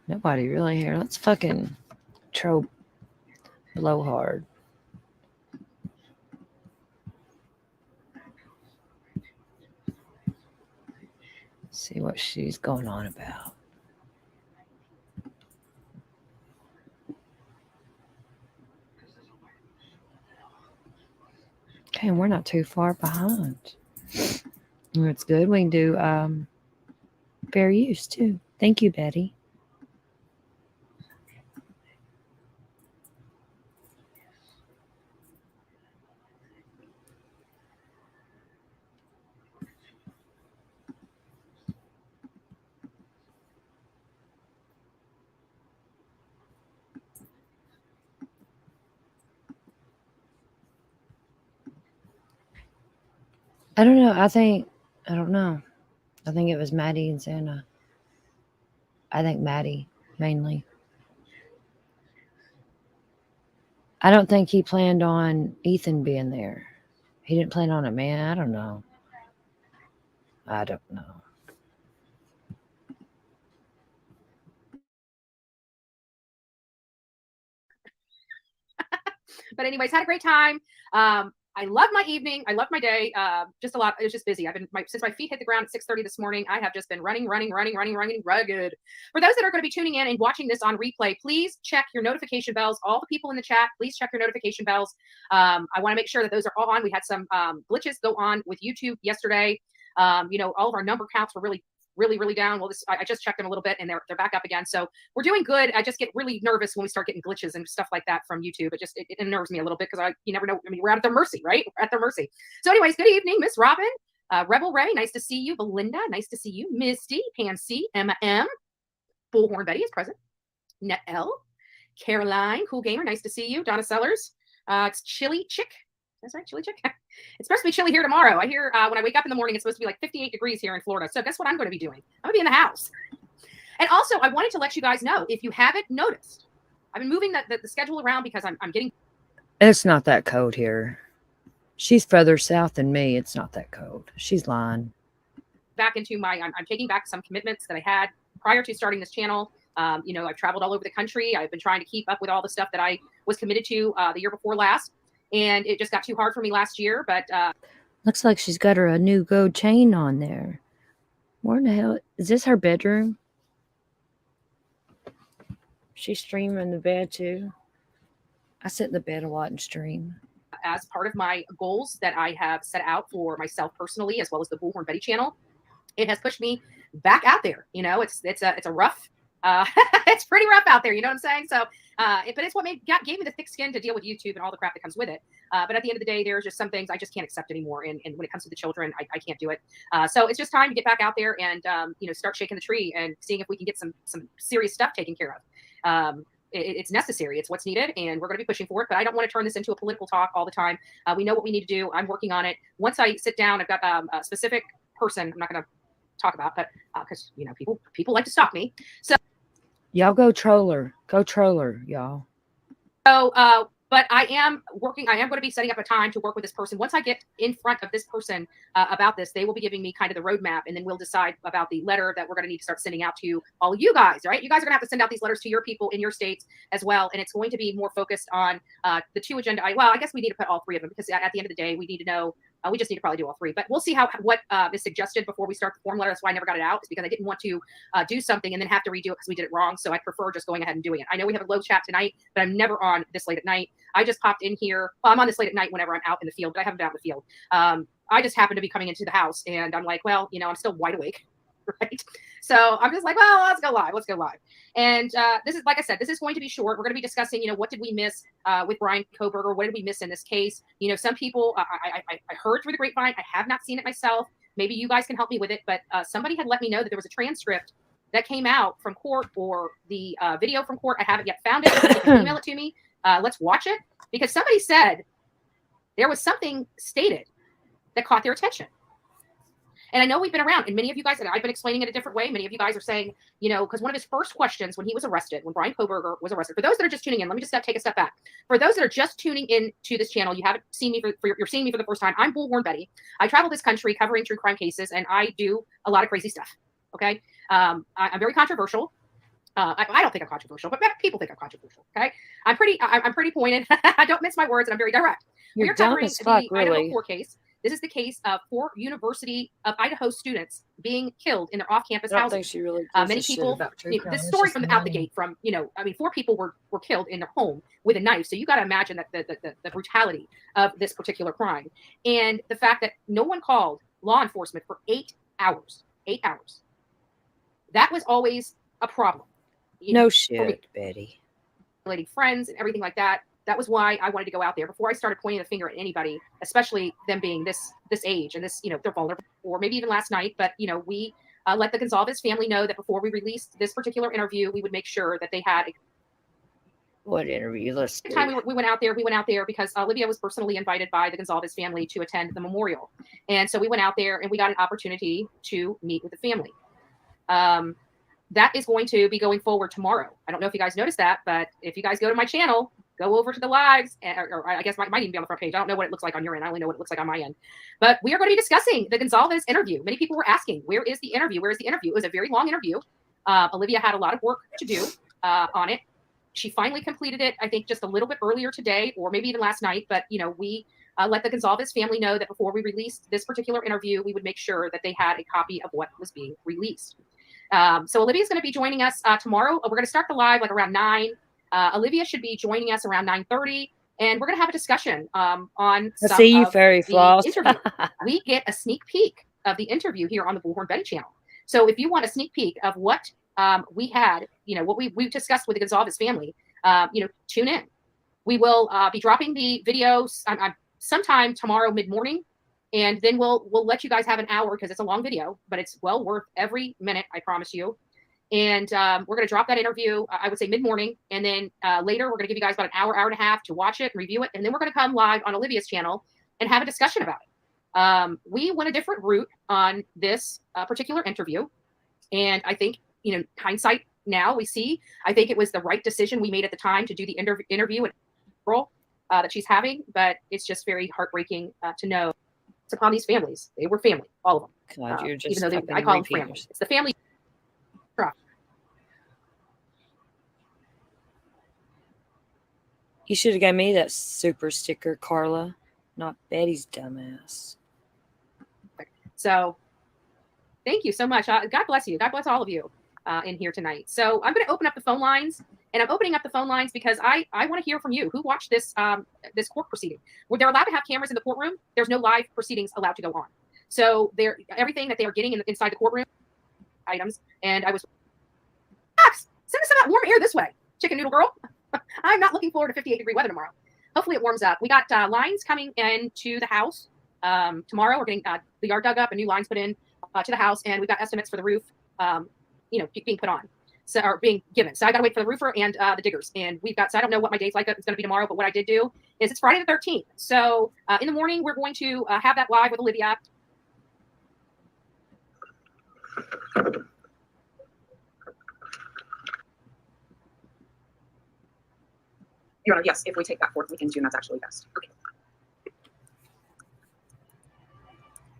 Nobody really here. Let's fucking trope blowhard. See what she's going on about. Okay, and we're not too far behind. That's good. We can do fair use too. Thank you, Betty. I don't know. I don't know. I think it was Maddie and Xana. I think Maddie, mainly. I don't think he planned on Ethan being there. He didn't plan on it, man. I don't know. I don't know. But anyways, had a great time. I love my evening. I love my day. Just a lot. It was just busy. Since my feet hit the ground at 6:30 this morning, I have just been running rugged. For those that are going to be tuning in and watching this on replay, please check your notification bells. All the people in the chat, please check your notification bells. I want to make sure that those are all on. We had some glitches go on with YouTube yesterday. All of our number counts were really really, really down. Well, I just checked them a little bit and they're back up again. So we're doing good. I just get really nervous when we start getting glitches and stuff like that from YouTube. It unnerves me a little bit because you never know. I mean, we're at their mercy, right? We're at their mercy. So anyways, good evening, Miss Robin. Rebel Ray, nice to see you. Belinda, nice to see you. Misty, Pam C, Emma M. Bullhorn Betty is present. Net L. Caroline, Cool Gamer, nice to see you. Donna Sellers. It's Chili Chick. That's right, Chili Chick. It's supposed to be chilly here tomorrow. I hear when I wake up in the morning, it's supposed to be like 58 degrees here in Florida. So guess what I'm going to be doing? I'm going to be in the house. And also, I wanted to let you guys know, if you haven't noticed, I've been moving the schedule around because I'm getting... It's not that cold here. She's further south than me. It's not that cold. She's lying. back into I'm taking back some commitments that I had prior to starting this channel. You know, I've traveled all over the country. I've been trying to keep up with all the stuff that I was committed to the year before last. And it just got too hard for me last year. But looks like she's got a new gold chain on there. Where in the hell? Is this her bedroom? She's streaming in the bed too. I sit in the bed a lot and stream. as part of my goals that I have set out for myself personally, as well as the Bullhorn Betty channel, it has pushed me back out there. You know, it's a rough, it's pretty rough out there. You know what I'm saying? So, but it's what gave me the thick skin to deal with YouTube and all the crap that comes with it. But at the end of the day, there's just some things I just can't accept anymore. And when it comes to the children, I can't do it. So it's just time to get back out there and, you know, start shaking the tree and seeing if we can get some serious stuff taken care of. It's necessary. It's what's needed, and we're going to be pushing for it. But I don't want to turn this into a political talk all the time. We know what we need to do. I'm working on it. Once I sit down, I've got a specific person I'm not going to talk about, but because you know people like to stop me. So y'all go troller, y'all. So, but I am working. I am going to be setting up a time to work with this person. Once I get in front of this person about this, they will be giving me kind of the roadmap, and then we'll decide about the letter that we're going to need to start sending out to all of you guys. Right? You guys are going to have to send out these letters to your people in your states as well, and it's going to be more focused on the two agenda. Well, I guess we need to put all three of them because at the end of the day, we need to know. We just need to probably do all three, but we'll see what is suggested before we start the form letter. That's why I never got it out. It's because I didn't want to do something and then have to redo it because we did it wrong. So I prefer just going ahead and doing it. I know we have a low chat tonight, but I'm never on this late at night. I just popped in here. Well, I'm on this late at night whenever I'm out in the field, but I haven't been out in the field. I just happened to be coming into the house and I'm like, well, you know, I'm still wide awake. Right. So I'm just like, well, let's go live. And this is, like I said, this is going to be short. We're going to be discussing, you know, what did we miss with Bryan Kohberger? What did we miss in this case? You know, some people, I heard through the grapevine. I have not seen it myself. Maybe you guys can help me with it. But somebody had let me know that there was a transcript that came out from court or the video from court. I haven't yet found it. You can email it to me. Let's watch it because somebody said there was something stated that caught their attention. And I know we've been around, and many of you guys, and I've been explaining it a different way. Many of you guys are saying, you know, because one of his first questions when he was arrested, when Bryan Kohberger was arrested, for those that are just tuning in, let me just take a step back. For those that are just tuning in to this channel, you haven't seen me you're seeing me for the first time. I'm Bullhorn Betty. I travel this country covering true crime cases, and I do a lot of crazy stuff. Okay, I'm very controversial. I don't think I'm controversial, but people think I'm controversial. Okay, I'm pretty pointed. I don't mince my words, and I'm very direct. You're dumb as fuck, the Idaho really. court case. This is the case of 4 University of Idaho students being killed in their off-campus I don't housing. think she really Many gives a shit people, about true you know, crime. this It's story just from out the money. gate from, you know, I mean, 4 people were killed in their home with a knife. So you got to imagine that the brutality of this particular crime and the fact that no one called law enforcement for 8 hours. 8 hours. That was always a problem. You know, No for me. shit, Betty. Relating friends and everything like that. That was why I wanted to go out there before I started pointing the finger at anybody, especially them being this age and this, you know, they're vulnerable. Or maybe even last night, but you know, we let the Gonzalez family know that before we released this particular interview, we would make sure that they had. What interview? Let's The time we went out there because Olivia was personally invited by the Gonzalez family to attend the memorial, and so we went out there and we got an opportunity to meet with the family. That is going to be going forward tomorrow. I don't know if you guys noticed that, but if you guys go to my channel, go over to the lives, or I guess it might even be on the front page. I don't know what it looks like on your end. I only know what it looks like on my end. But we are going to be discussing the Gonzalez interview. Many people were asking, where is the interview? Where is the interview? It was a very long interview. Olivia had a lot of work to do on it. She finally completed it, I think, just a little bit earlier today, or maybe even last night. But, you know, we let the Gonzalez family know that before we released this particular interview, we would make sure that they had a copy of what was being released. So Olivia is going to be joining us tomorrow. We're going to start the live like around 9. Olivia should be joining us around 9:30, and we're going to have a discussion on I some see you, of fairy the floss. interview. We get a sneak peek of the interview here on the Bullhorn Betty channel. So if you want a sneak peek of what we had, what we've discussed with the Gonzalez family, tune in. We will be dropping the videos sometime tomorrow mid-morning, and then we'll let you guys have an hour because it's a long video, but it's well worth every minute, I promise you. And we're going to drop that interview, I would say mid-morning, and then later we're going to give you guys about an hour, hour and a half to watch it and review it, and then we're going to come live on Olivia's channel and have a discussion about it. We went a different route on this particular interview, and I think, hindsight now we see, I think it was the right decision we made at the time to do the interview with April that she's having, but it's just very heartbreaking to know it's upon these families. They were family, all of them. God, you're just even though fucking I call them repeaters. family. It's the family. You should have got me that super sticker, Carla, not Betty's dumbass. So thank you so much. God bless you. God bless all of you in here tonight. So I'm going to open up the phone lines, and I'm opening up the phone lines because I want to hear from you. Who watched this this court proceeding? Where they're allowed to have cameras in the courtroom, there's no live proceedings allowed to go on. So everything that they are getting inside the courtroom items, and I was, Max, send us some warm air this way, chicken noodle girl. I'm not looking forward to 58-degree weather tomorrow. Hopefully it warms up. We got lines coming into the house tomorrow. We're getting the yard dug up and new lines put in to the house, and we've got estimates for the roof, being put on, or being given. So I got to wait for the roofer and the diggers, and we've got. So I don't know what my day's like. It's going to be tomorrow, but what I did do is it's Friday the 13th. So in the morning we're going to have that live with Olivia. Your Honor, yes, if we take that fourth week in June, that's actually best. Okay.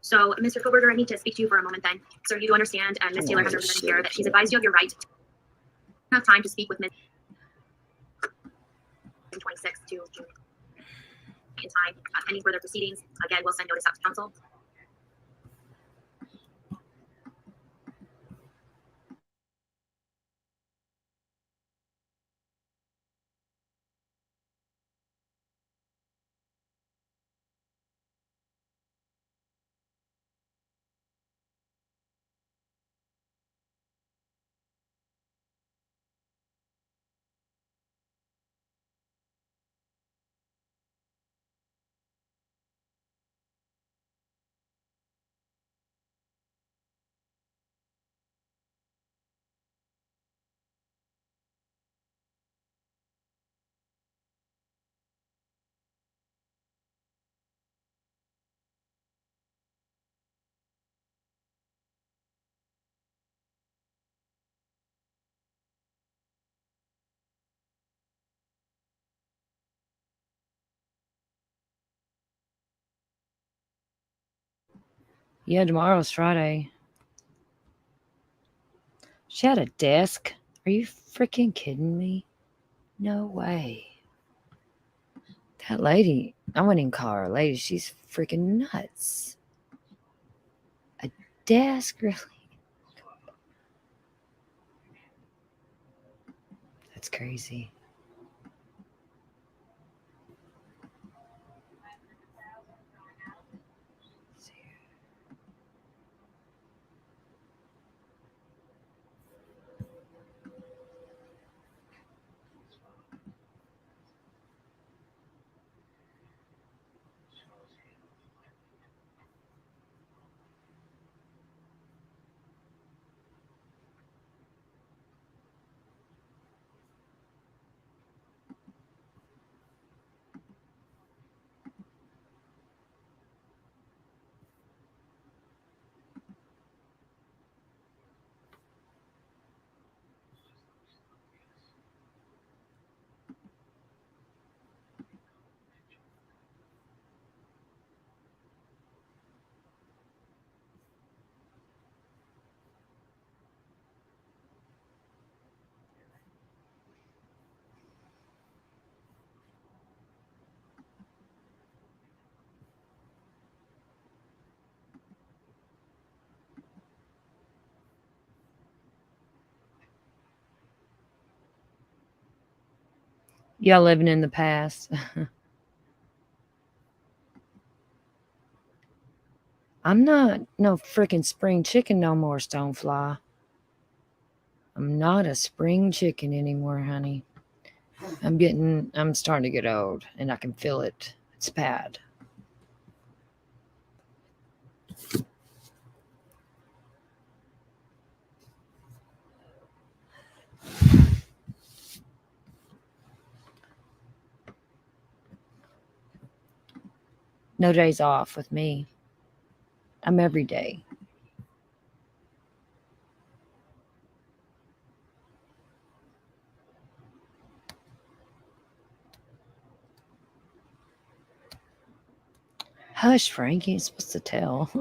So, Mr. Koberger, I need to speak to you for a moment then. Sir, you do understand, and Ms. Taylor has represented here, that she's advised you of your right to have time to speak with Ms. 26th to June in time. Pending further proceedings, again, we'll send notice out to counsel. Yeah, tomorrow's Friday. She had a desk. Are you freaking kidding me? No way. That lady, I wouldn't even call her a lady. She's freaking nuts. A desk, really? That's crazy. Y'all living in the past. I'm not no freaking spring chicken no more, Stonefly. I'm not a spring chicken anymore, honey. I'm starting to get old, and I can feel it. It's bad. No days off with me. I'm every day. Hush, Frank. You ain't supposed to tell.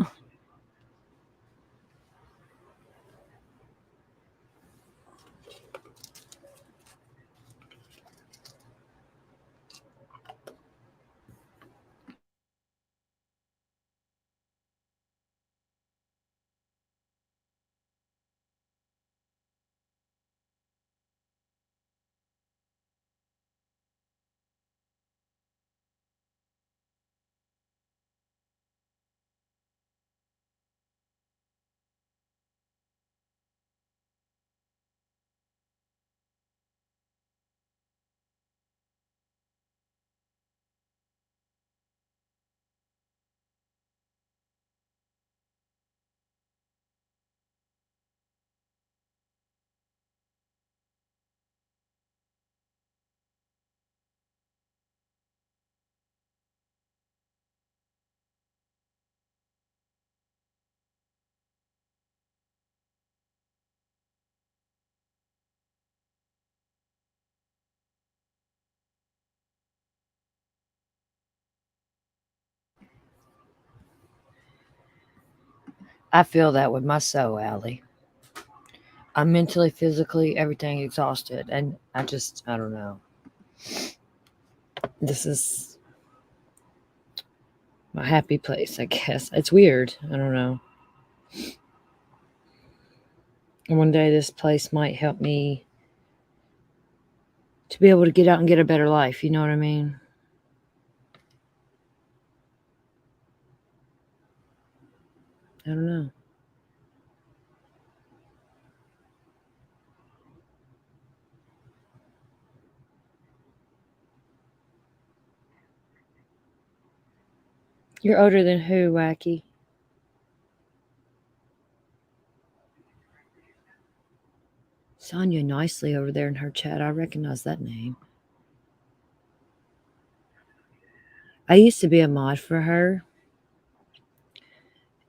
I feel that with my soul, Allie. I'm mentally, physically, everything exhausted. And I don't know. This is my happy place, I guess. It's weird. I don't know. One day this place might help me to be able to get out and get a better life. You know what I mean? I don't know. You're older than who, Wacky? Sonia Nicely over there in her chat. I recognize that name. I used to be a mod for her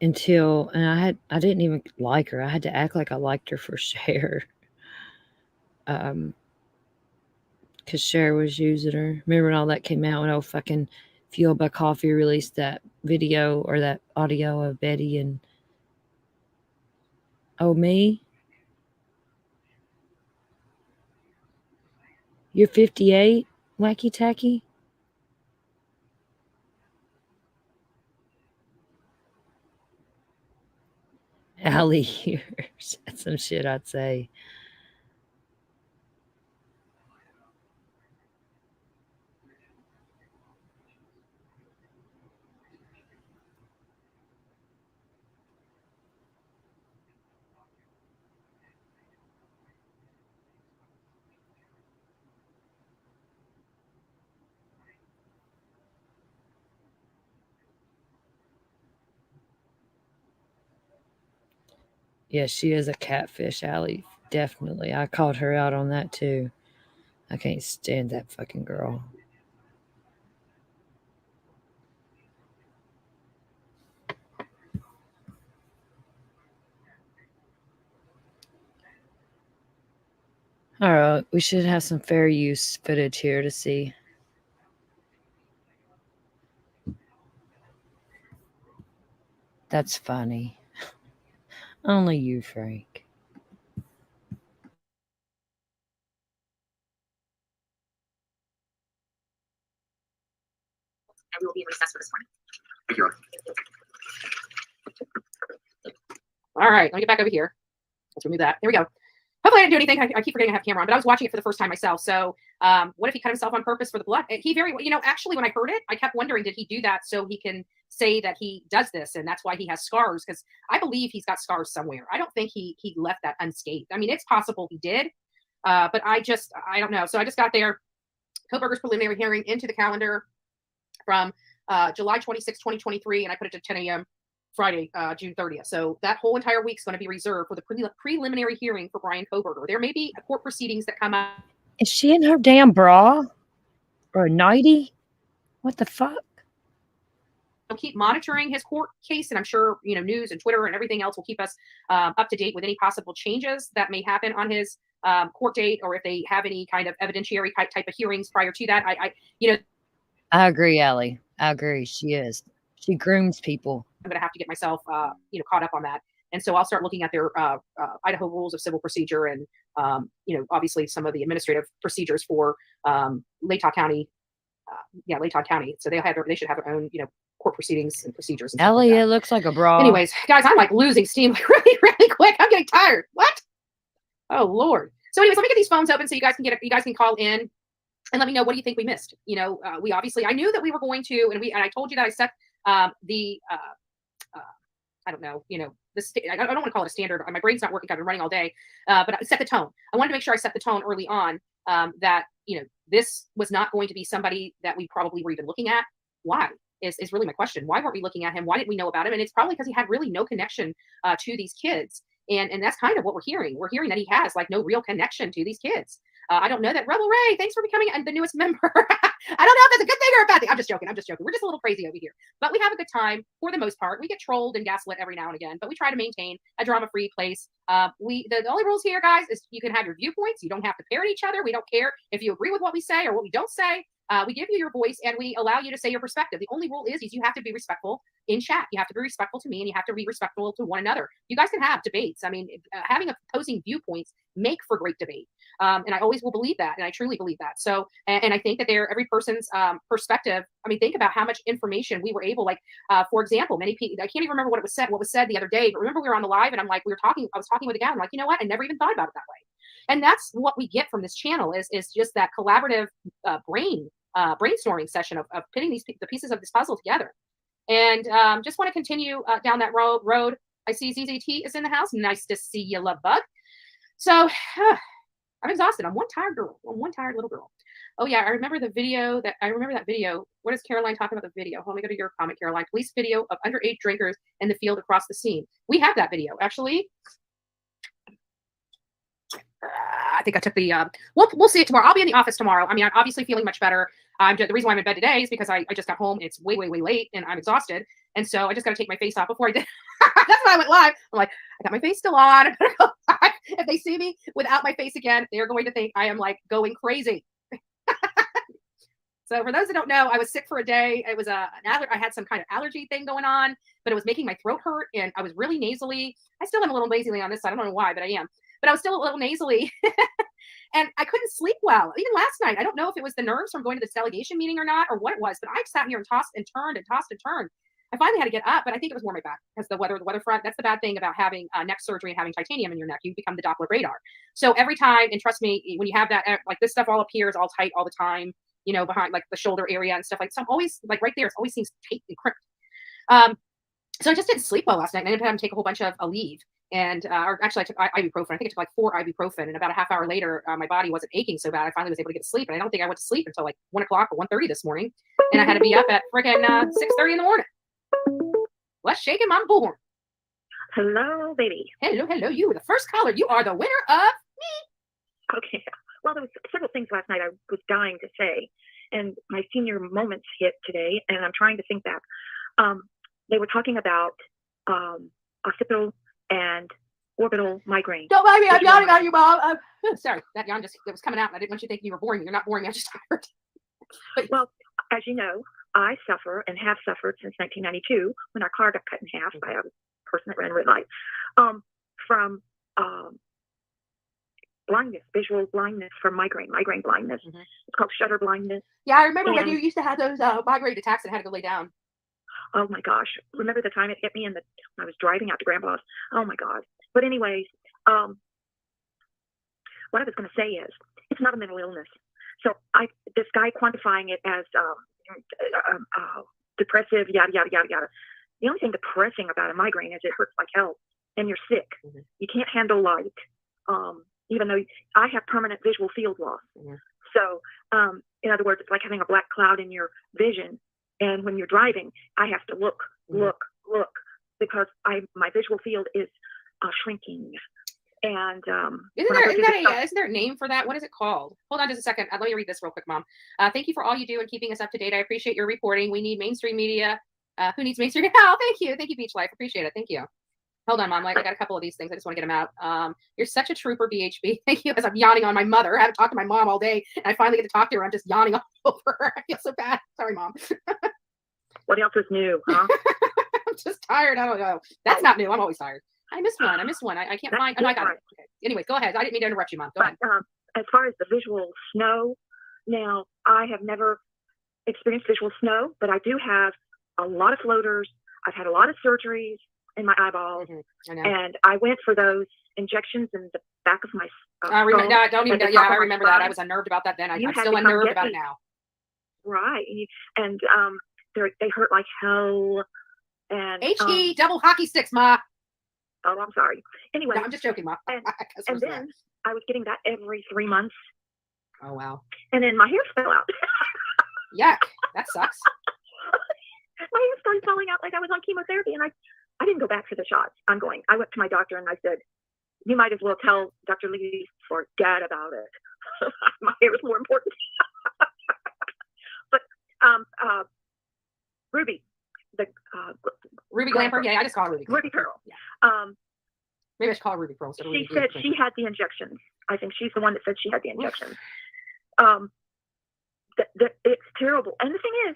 and I didn't even like her. I had to act like I liked her for Cher. Because Cher was using her. Remember when all that came out when fucking Fueled by Coffee released that video or that audio of Betty and me? You're 58, Wacky Tacky? Allie here said some shit I'd say. Yeah, she is a catfish, Allie. Definitely. I called her out on that too. I can't stand that fucking girl. All right, we should have some fair use footage here to see. That's funny. Only you, Frank. And we will be in recess for this morning. All right, let me get back over here. Let's remove that. There we go. Hopefully I didn't do anything. I keep forgetting I have camera on, but I was watching it for the first time myself. So what if he cut himself on purpose for the blood? He actually, when I heard it, I kept wondering, did he do that so he can say that he does this and that's why he has scars, because I believe he's got scars somewhere. I don't think he left that unscathed. I mean, it's possible he did, but I don't know. So I just got there. Kohberger's preliminary hearing into the calendar from July 26, 2023, and I put it to 10 a.m. Friday, June 30th. So that whole entire week is going to be reserved for the preliminary hearing for Bryan Kohberger. There may be court proceedings that come out. Is she in her damn bra or a nightie? What the fuck? I'll keep monitoring his court case, and I'm sure news and Twitter and everything else will keep us up to date with any possible changes that may happen on his court date, or if they have any kind of evidentiary type of hearings prior to that. I agree, Allie. I agree. She is. She grooms people. I'm going to have to get myself, caught up on that. And so I'll start looking at their Idaho rules of civil procedure and, obviously some of the administrative procedures for Latah County. Latah County. So they should have their own, court proceedings and procedures. And Ellie, it looks like a bra. Anyways, guys, I'm like losing steam really, really quick. I'm getting tired. What? Oh Lord. So anyways, let me get these phones open so you guys can call in and let me know, what do you think we missed? We obviously, I knew that we were going to, and I told you that I set I don't know, I don't want to call it a standard. My brain's not working. I've been running all day, but I set the tone. I wanted to make sure I set the tone early on, that, this was not going to be somebody that we probably were even looking at. Why is really my question. Why weren't we looking at him? Why didn't we know about him? And it's probably because he had really no connection to these kids. And that's kind of what we're hearing. We're hearing that he has like no real connection to these kids. I don't know that. Rebel Ray, thanks for becoming the newest member. I don't know if that's a good thing or a bad thing. I'm just joking. We're just a little crazy over here. But we have a good time for the most part. We get trolled and gaslit every now and again, but we try to maintain a drama-free place. The only rules here, guys, is you can have your viewpoints. You don't have to parrot each other. We don't care if you agree with what we say or what we don't say. We give you your voice and we allow you to say your perspective. The only rule is you have to be respectful in chat. You have to be respectful to me and you have to be respectful to one another. You guys can have debates. I mean, having opposing viewpoints make for great debate. And I always will believe that. And I truly believe that. So, and I think that every person's perspective. I mean, think about how much information we were able, for example, many people, I can't even remember what was said the other day, but remember we were on the live and I'm like, I was talking with a guy. I'm like, you know what? I never even thought about it that way. And that's what we get from this channel is just that collaborative brainstorming session of putting the pieces of this puzzle together. And just want to continue down that road. I see ZZT is in the house. Nice to see you, love bug. So I'm exhausted. I'm one tired girl. I'm one tired little girl. Oh yeah, I remember that video. What is Caroline talking about the video? Let me go to your comment, Caroline. Police video of underage drinkers in the field across the scene. We have that video, actually. I think I took the, we'll see it tomorrow. I'll be in the office tomorrow. I mean, I'm obviously feeling much better. The reason why I'm in bed today is because I just got home. It's way, way, way late and I'm exhausted. And so I just got to take my face off before I did. That's why I went live. I'm like, I got my face still on. I'm gonna go live. If they see me without my face again, they're going to think I am like going crazy. So for those that don't know, I was sick for a day. It was I had some kind of allergy thing going on, but it was making my throat hurt and I was really nasally. I still am a little nasally on this side. I don't know why, but I am. But I was still a little nasally and I couldn't sleep well. Even last night, I don't know if it was the nerves from going to this delegation meeting or not, or what it was, but I sat here and tossed and turned and tossed and turned. I finally had to get up, but I think it was more my back because the weather front, that's the bad thing about having neck surgery and having titanium in your neck. You become the Doppler radar. So every time, and trust me, when you have that, like this stuff all appears all tight all the time, behind like the shoulder area and stuff like, so I'm always like right there. It always seems tight and crimped. So I just didn't sleep well last night. And I ended up having to take a whole bunch of Aleve. And or actually, I took ibuprofen. I think I took like 4 ibuprofen. And about a half hour later, my body wasn't aching so bad. I finally was able to get to sleep. And I don't think I went to sleep until like 1 o'clock or 1:30 this morning. And I had to be up at freaking 6:30 in the morning. Let's shake him. I'm born. Hello, baby. Hello. You were the first caller. You are the winner of me. Okay. Well, there was several things last night I was dying to say. And my senior moments hit today. And I'm trying to think back. They were talking about occipital and orbital migraine. Don't mind me, I'm yawning on you, Mom. Sorry, that yawn it was coming out, and I didn't want you to think you were boring me. You're not boring me, I'm just tired. Well, as you know, I suffer and have suffered since 1992 when our car got cut in half by a person that ran red light, from blindness, visual blindness from migraine blindness. Mm-hmm. It's called shutter blindness. Yeah, I remember when you used to have those migraine attacks and had to go lay down. Oh my gosh. Remember the time it hit me when I was driving out to Grandpa's? Oh my God. But anyways, what I was going to say is it's not a mental illness. So this guy quantifying it as depressive, yada, yada, yada, yada. The only thing depressing about a migraine is it hurts like hell and you're sick. You can't handle light. Even though I have permanent visual field loss. So, in other words, it's like having a black cloud in your vision. And when you're driving, I have to look, because my visual field is shrinking. And isn't there a name for that? What is it called? Hold on just a second. Let me read this real quick, Mom. Thank you for all you do and keeping us up to date. I appreciate your reporting. We need mainstream media. Who needs mainstream? Oh, thank you, Beach Life. Appreciate it. Thank you. Hold on, Mom. I got a couple of these things. I just want to get them out. You're such a trooper, BHB. Thank you. As I'm yawning on my mother. I haven't talked to my mom all day, and I finally get to talk to her. I'm just yawning all over her. I feel so bad. Sorry, Mom. What else is new, huh? I'm just tired. I don't know. That's not new. I'm always tired. I missed one. I can't find. Oh, I got it. Okay. Anyways, go ahead. I didn't mean to interrupt you, Mom. Go ahead. As far as the visual snow, now I have never experienced visual snow, but I do have a lot of floaters. I've had a lot of surgeries in my eyeballs, and I went for those injections in the back of my I remember. No, don't even. Yeah, I remember that. I was unnerved about that then. I'm still unnerved about it now. Right, and they hurt like hell. And HE double hockey sticks, Ma. Oh, I'm sorry. Anyway, no, I'm just joking, Ma. And then I was getting that every 3 months. Oh wow. And then my hair fell out. Yuck, that sucks. My hair started falling out like I was on chemotherapy, and I didn't go back for the shots. I went to my doctor and I said, you might as well tell Dr. Lee, forget about it. My hair is more important. But Ruby, Ruby Glamper, yeah, I just call her Ruby. Ruby Pearl. Yeah. Maybe I should call her Ruby Pearl. She said she had the injections. I think she's the one that said she had the injections. It's terrible. And the thing is,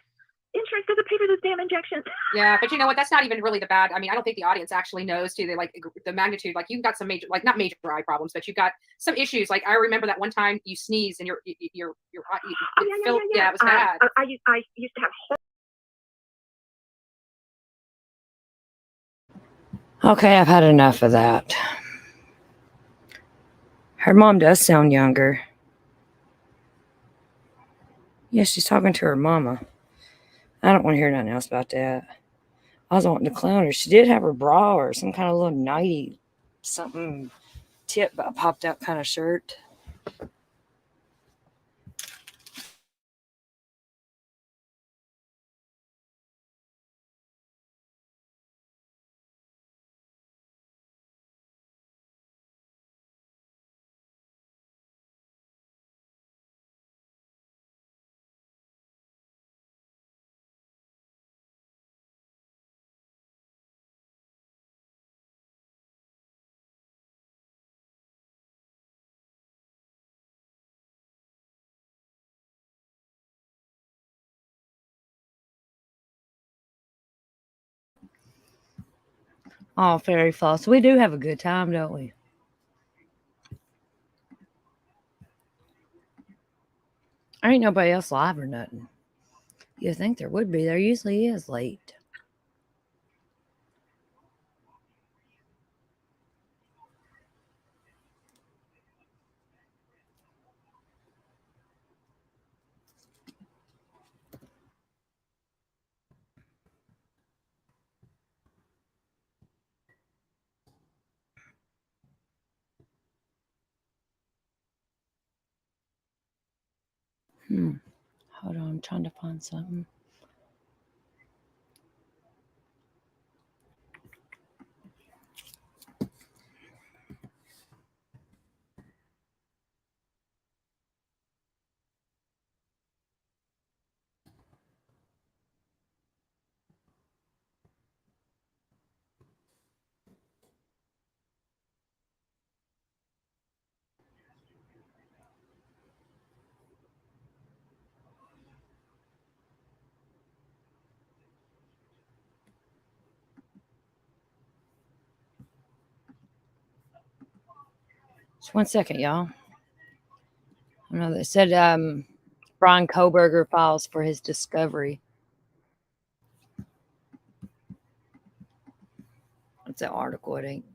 insurance doesn't pay for those damn injections. Yeah, but you know what? That's not even really the bad. I mean, I don't think the audience actually knows too. They like the magnitude. Like you've got some major, like not major eye problems, but you've got some issues. Like I remember that one time you sneezed and your filled. Yeah, it was bad. I used to have. Okay, I've had enough of that. Her mom does sound younger. Yeah, she's talking to her mama. I don't want to hear nothing else about that. I was wanting to clown her. She did have her bra or some kind of little nighty, something tip popped out kind of shirt. Oh, fairy floss. We do have a good time, don't we? There ain't nobody else live or nothing. You think there would be. There usually is late. Hold on, I'm trying to find something. Just 1 second, y'all. I know they said Brian Koberger files for his discovery. It's an article, it ain't.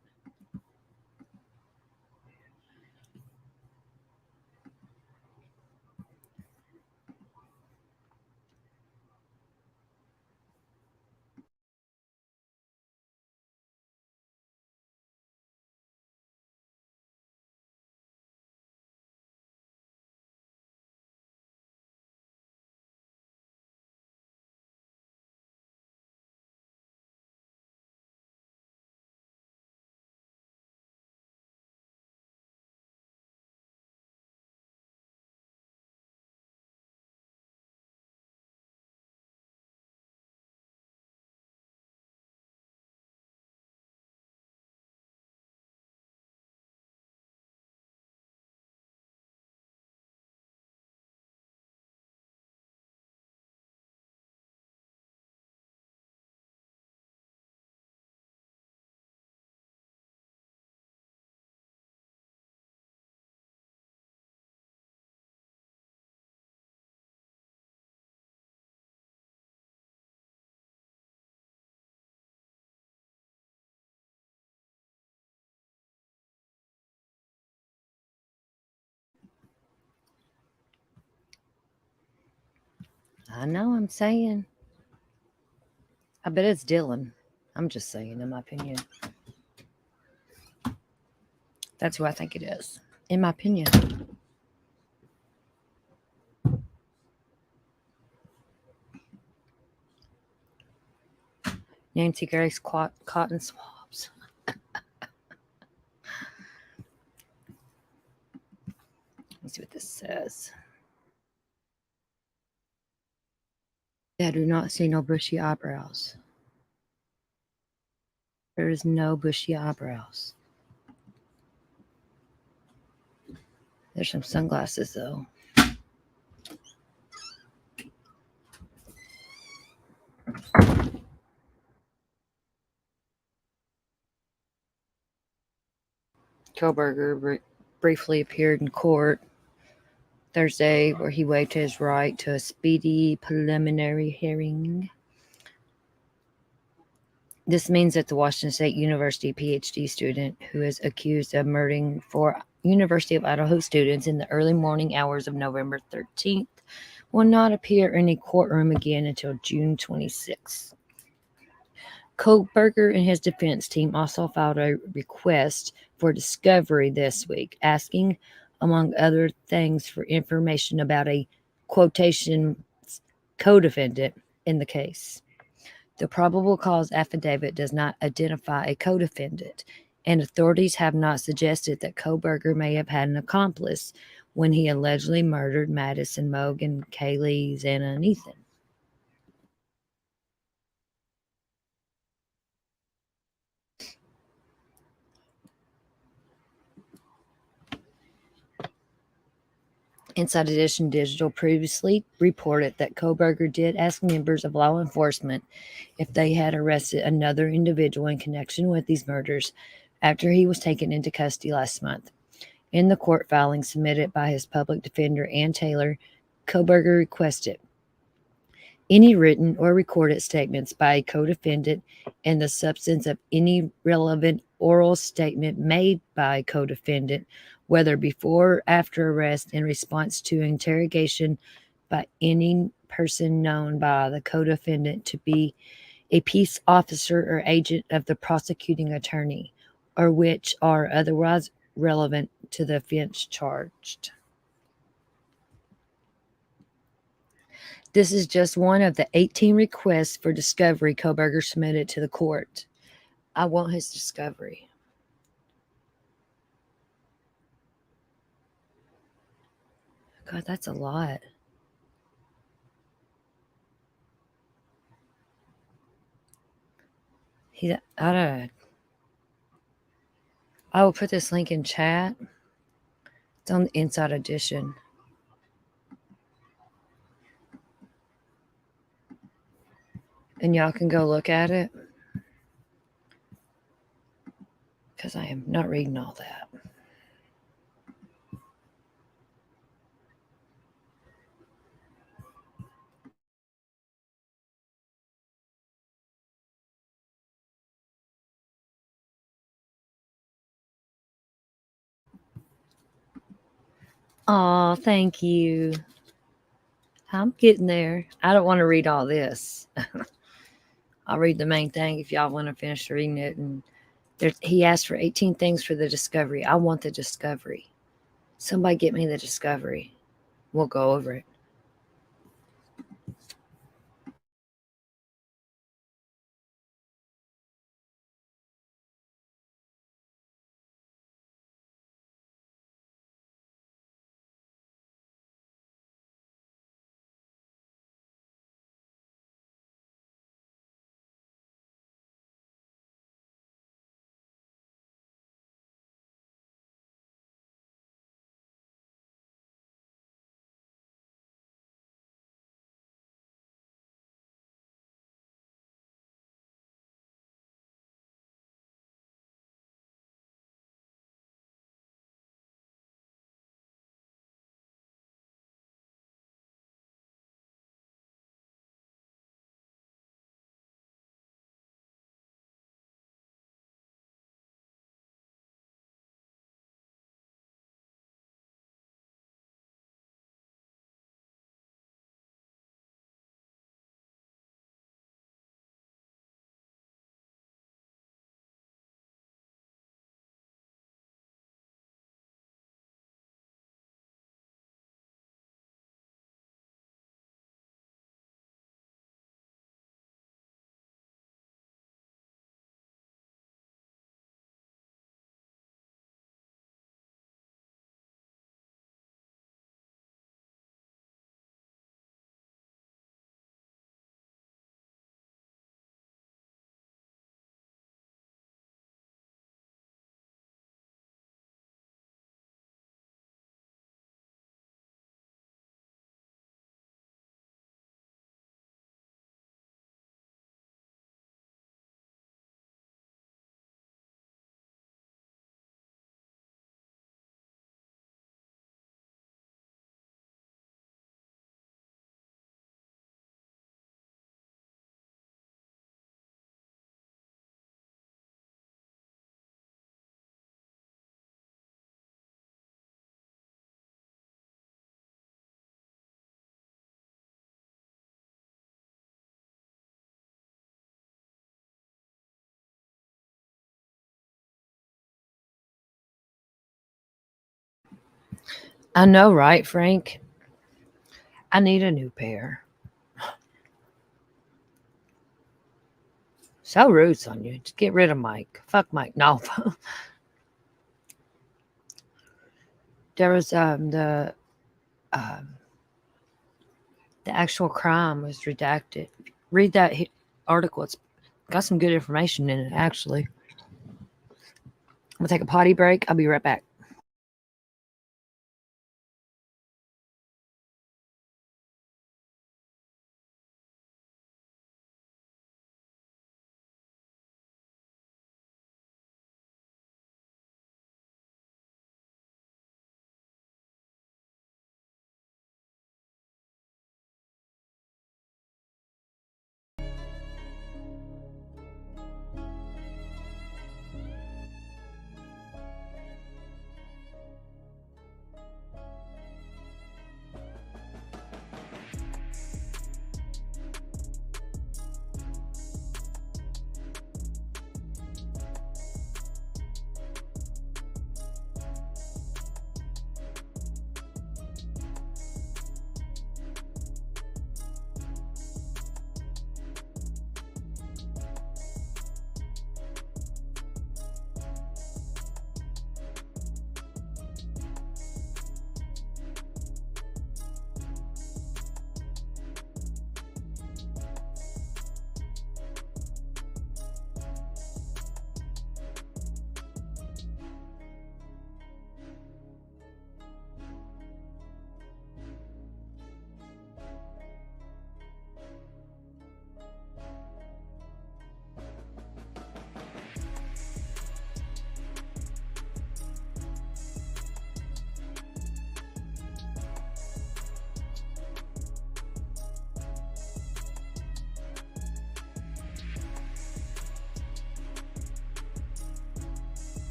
I know, I'm saying. I bet it's Dylan. I'm just saying, in my opinion. That's who I think it is, in my opinion. Nancy Grace cotton swabs. Let's see what this says. I do not see no bushy eyebrows. There is no bushy eyebrows. There's some sunglasses, though. Kohlberger briefly appeared in court Thursday, where he waived his right to a speedy preliminary hearing. This means that the Washington State University PhD student who is accused of murdering 4 University of Idaho students in the early morning hours of November 13th will not appear in a courtroom again until June 26th. Kohlberger and his defense team also filed a request for discovery this week, asking, among other things, for information about a quotation co-defendant in the case. The probable cause affidavit does not identify a co-defendant, and authorities have not suggested that Kohlberger may have had an accomplice when he allegedly murdered Madison, Mogan, Kaylee, Xana, and Ethan. Inside Edition Digital previously reported that Kohlberger did ask members of law enforcement if they had arrested another individual in connection with these murders after he was taken into custody last month. In the court filing submitted by his public defender, Ann Taylor, Kohlberger requested any written or recorded statements by a co-defendant and the substance of any relevant oral statement made by a co-defendant, whether before or after arrest, in response to interrogation by any person known by the co-defendant to be a peace officer or agent of the prosecuting attorney, or which are otherwise relevant to the offense charged. This is just one of the 18 requests for discovery Kohlberger submitted to the court. I want his discovery. God, that's a lot. I will put this link in chat. It's on the Inside Edition. And y'all can go look at it, because I am not reading all that. Oh, thank you. I'm getting there. I don't want to read all this. I'll read the main thing if y'all want to finish reading it. And he asked for 18 things for the discovery. I want the discovery. Somebody get me the discovery. We'll go over it. I know, right, Frank? I need a new pair. So rude, Sonia. Just get rid of Mike. Fuck Mike. No. There was the actual crime was redacted. Read that article. It's got some good information in it, actually. I'm gonna take a potty break. I'll be right back.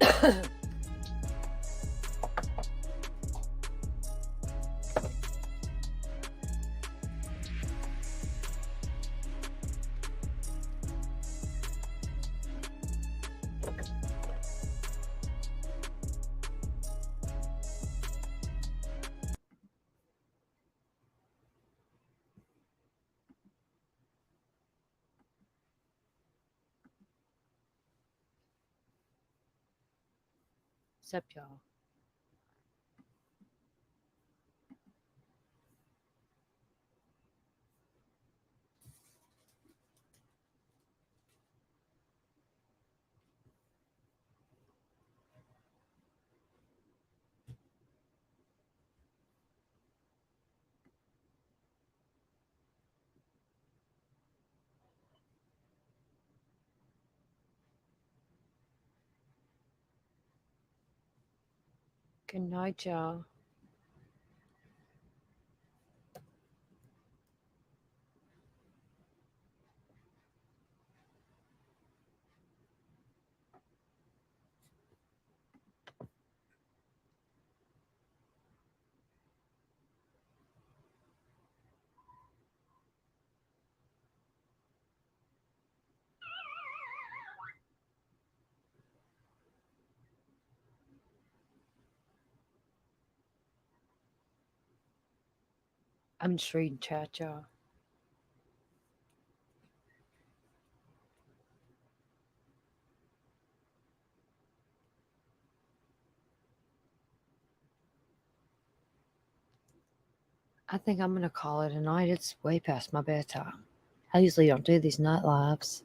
What's up, y'all? Good night, y'all. I'm just reading chat, y'all. I think I'm gonna call it a night. It's way past my bedtime. I usually don't do these night lives.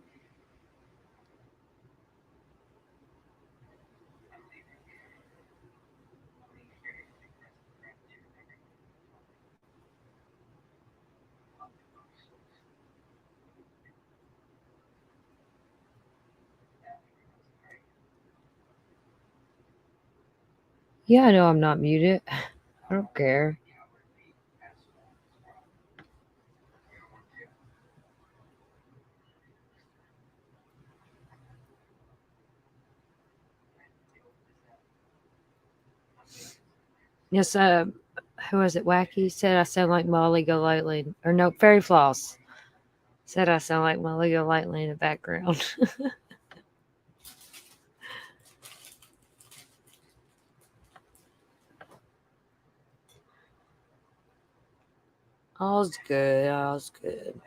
Yeah, I know I'm not muted. I don't care. Yes, who was it? Wacky said I sound like Molly Golightly. Or no, Fairy Floss said I sound like Molly Golightly in the background. All's good. All's good.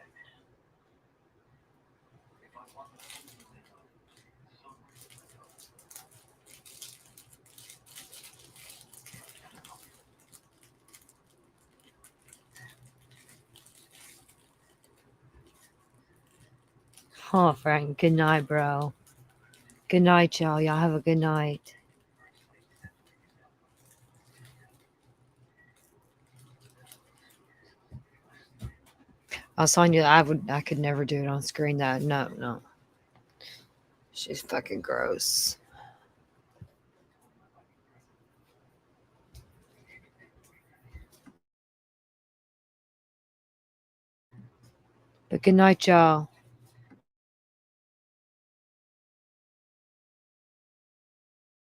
Oh, Frank. Good night, bro. Good night, y'all. Y'all have a good night. I was telling you I could never do it on screen. No. She's fucking gross. But good night, y'all.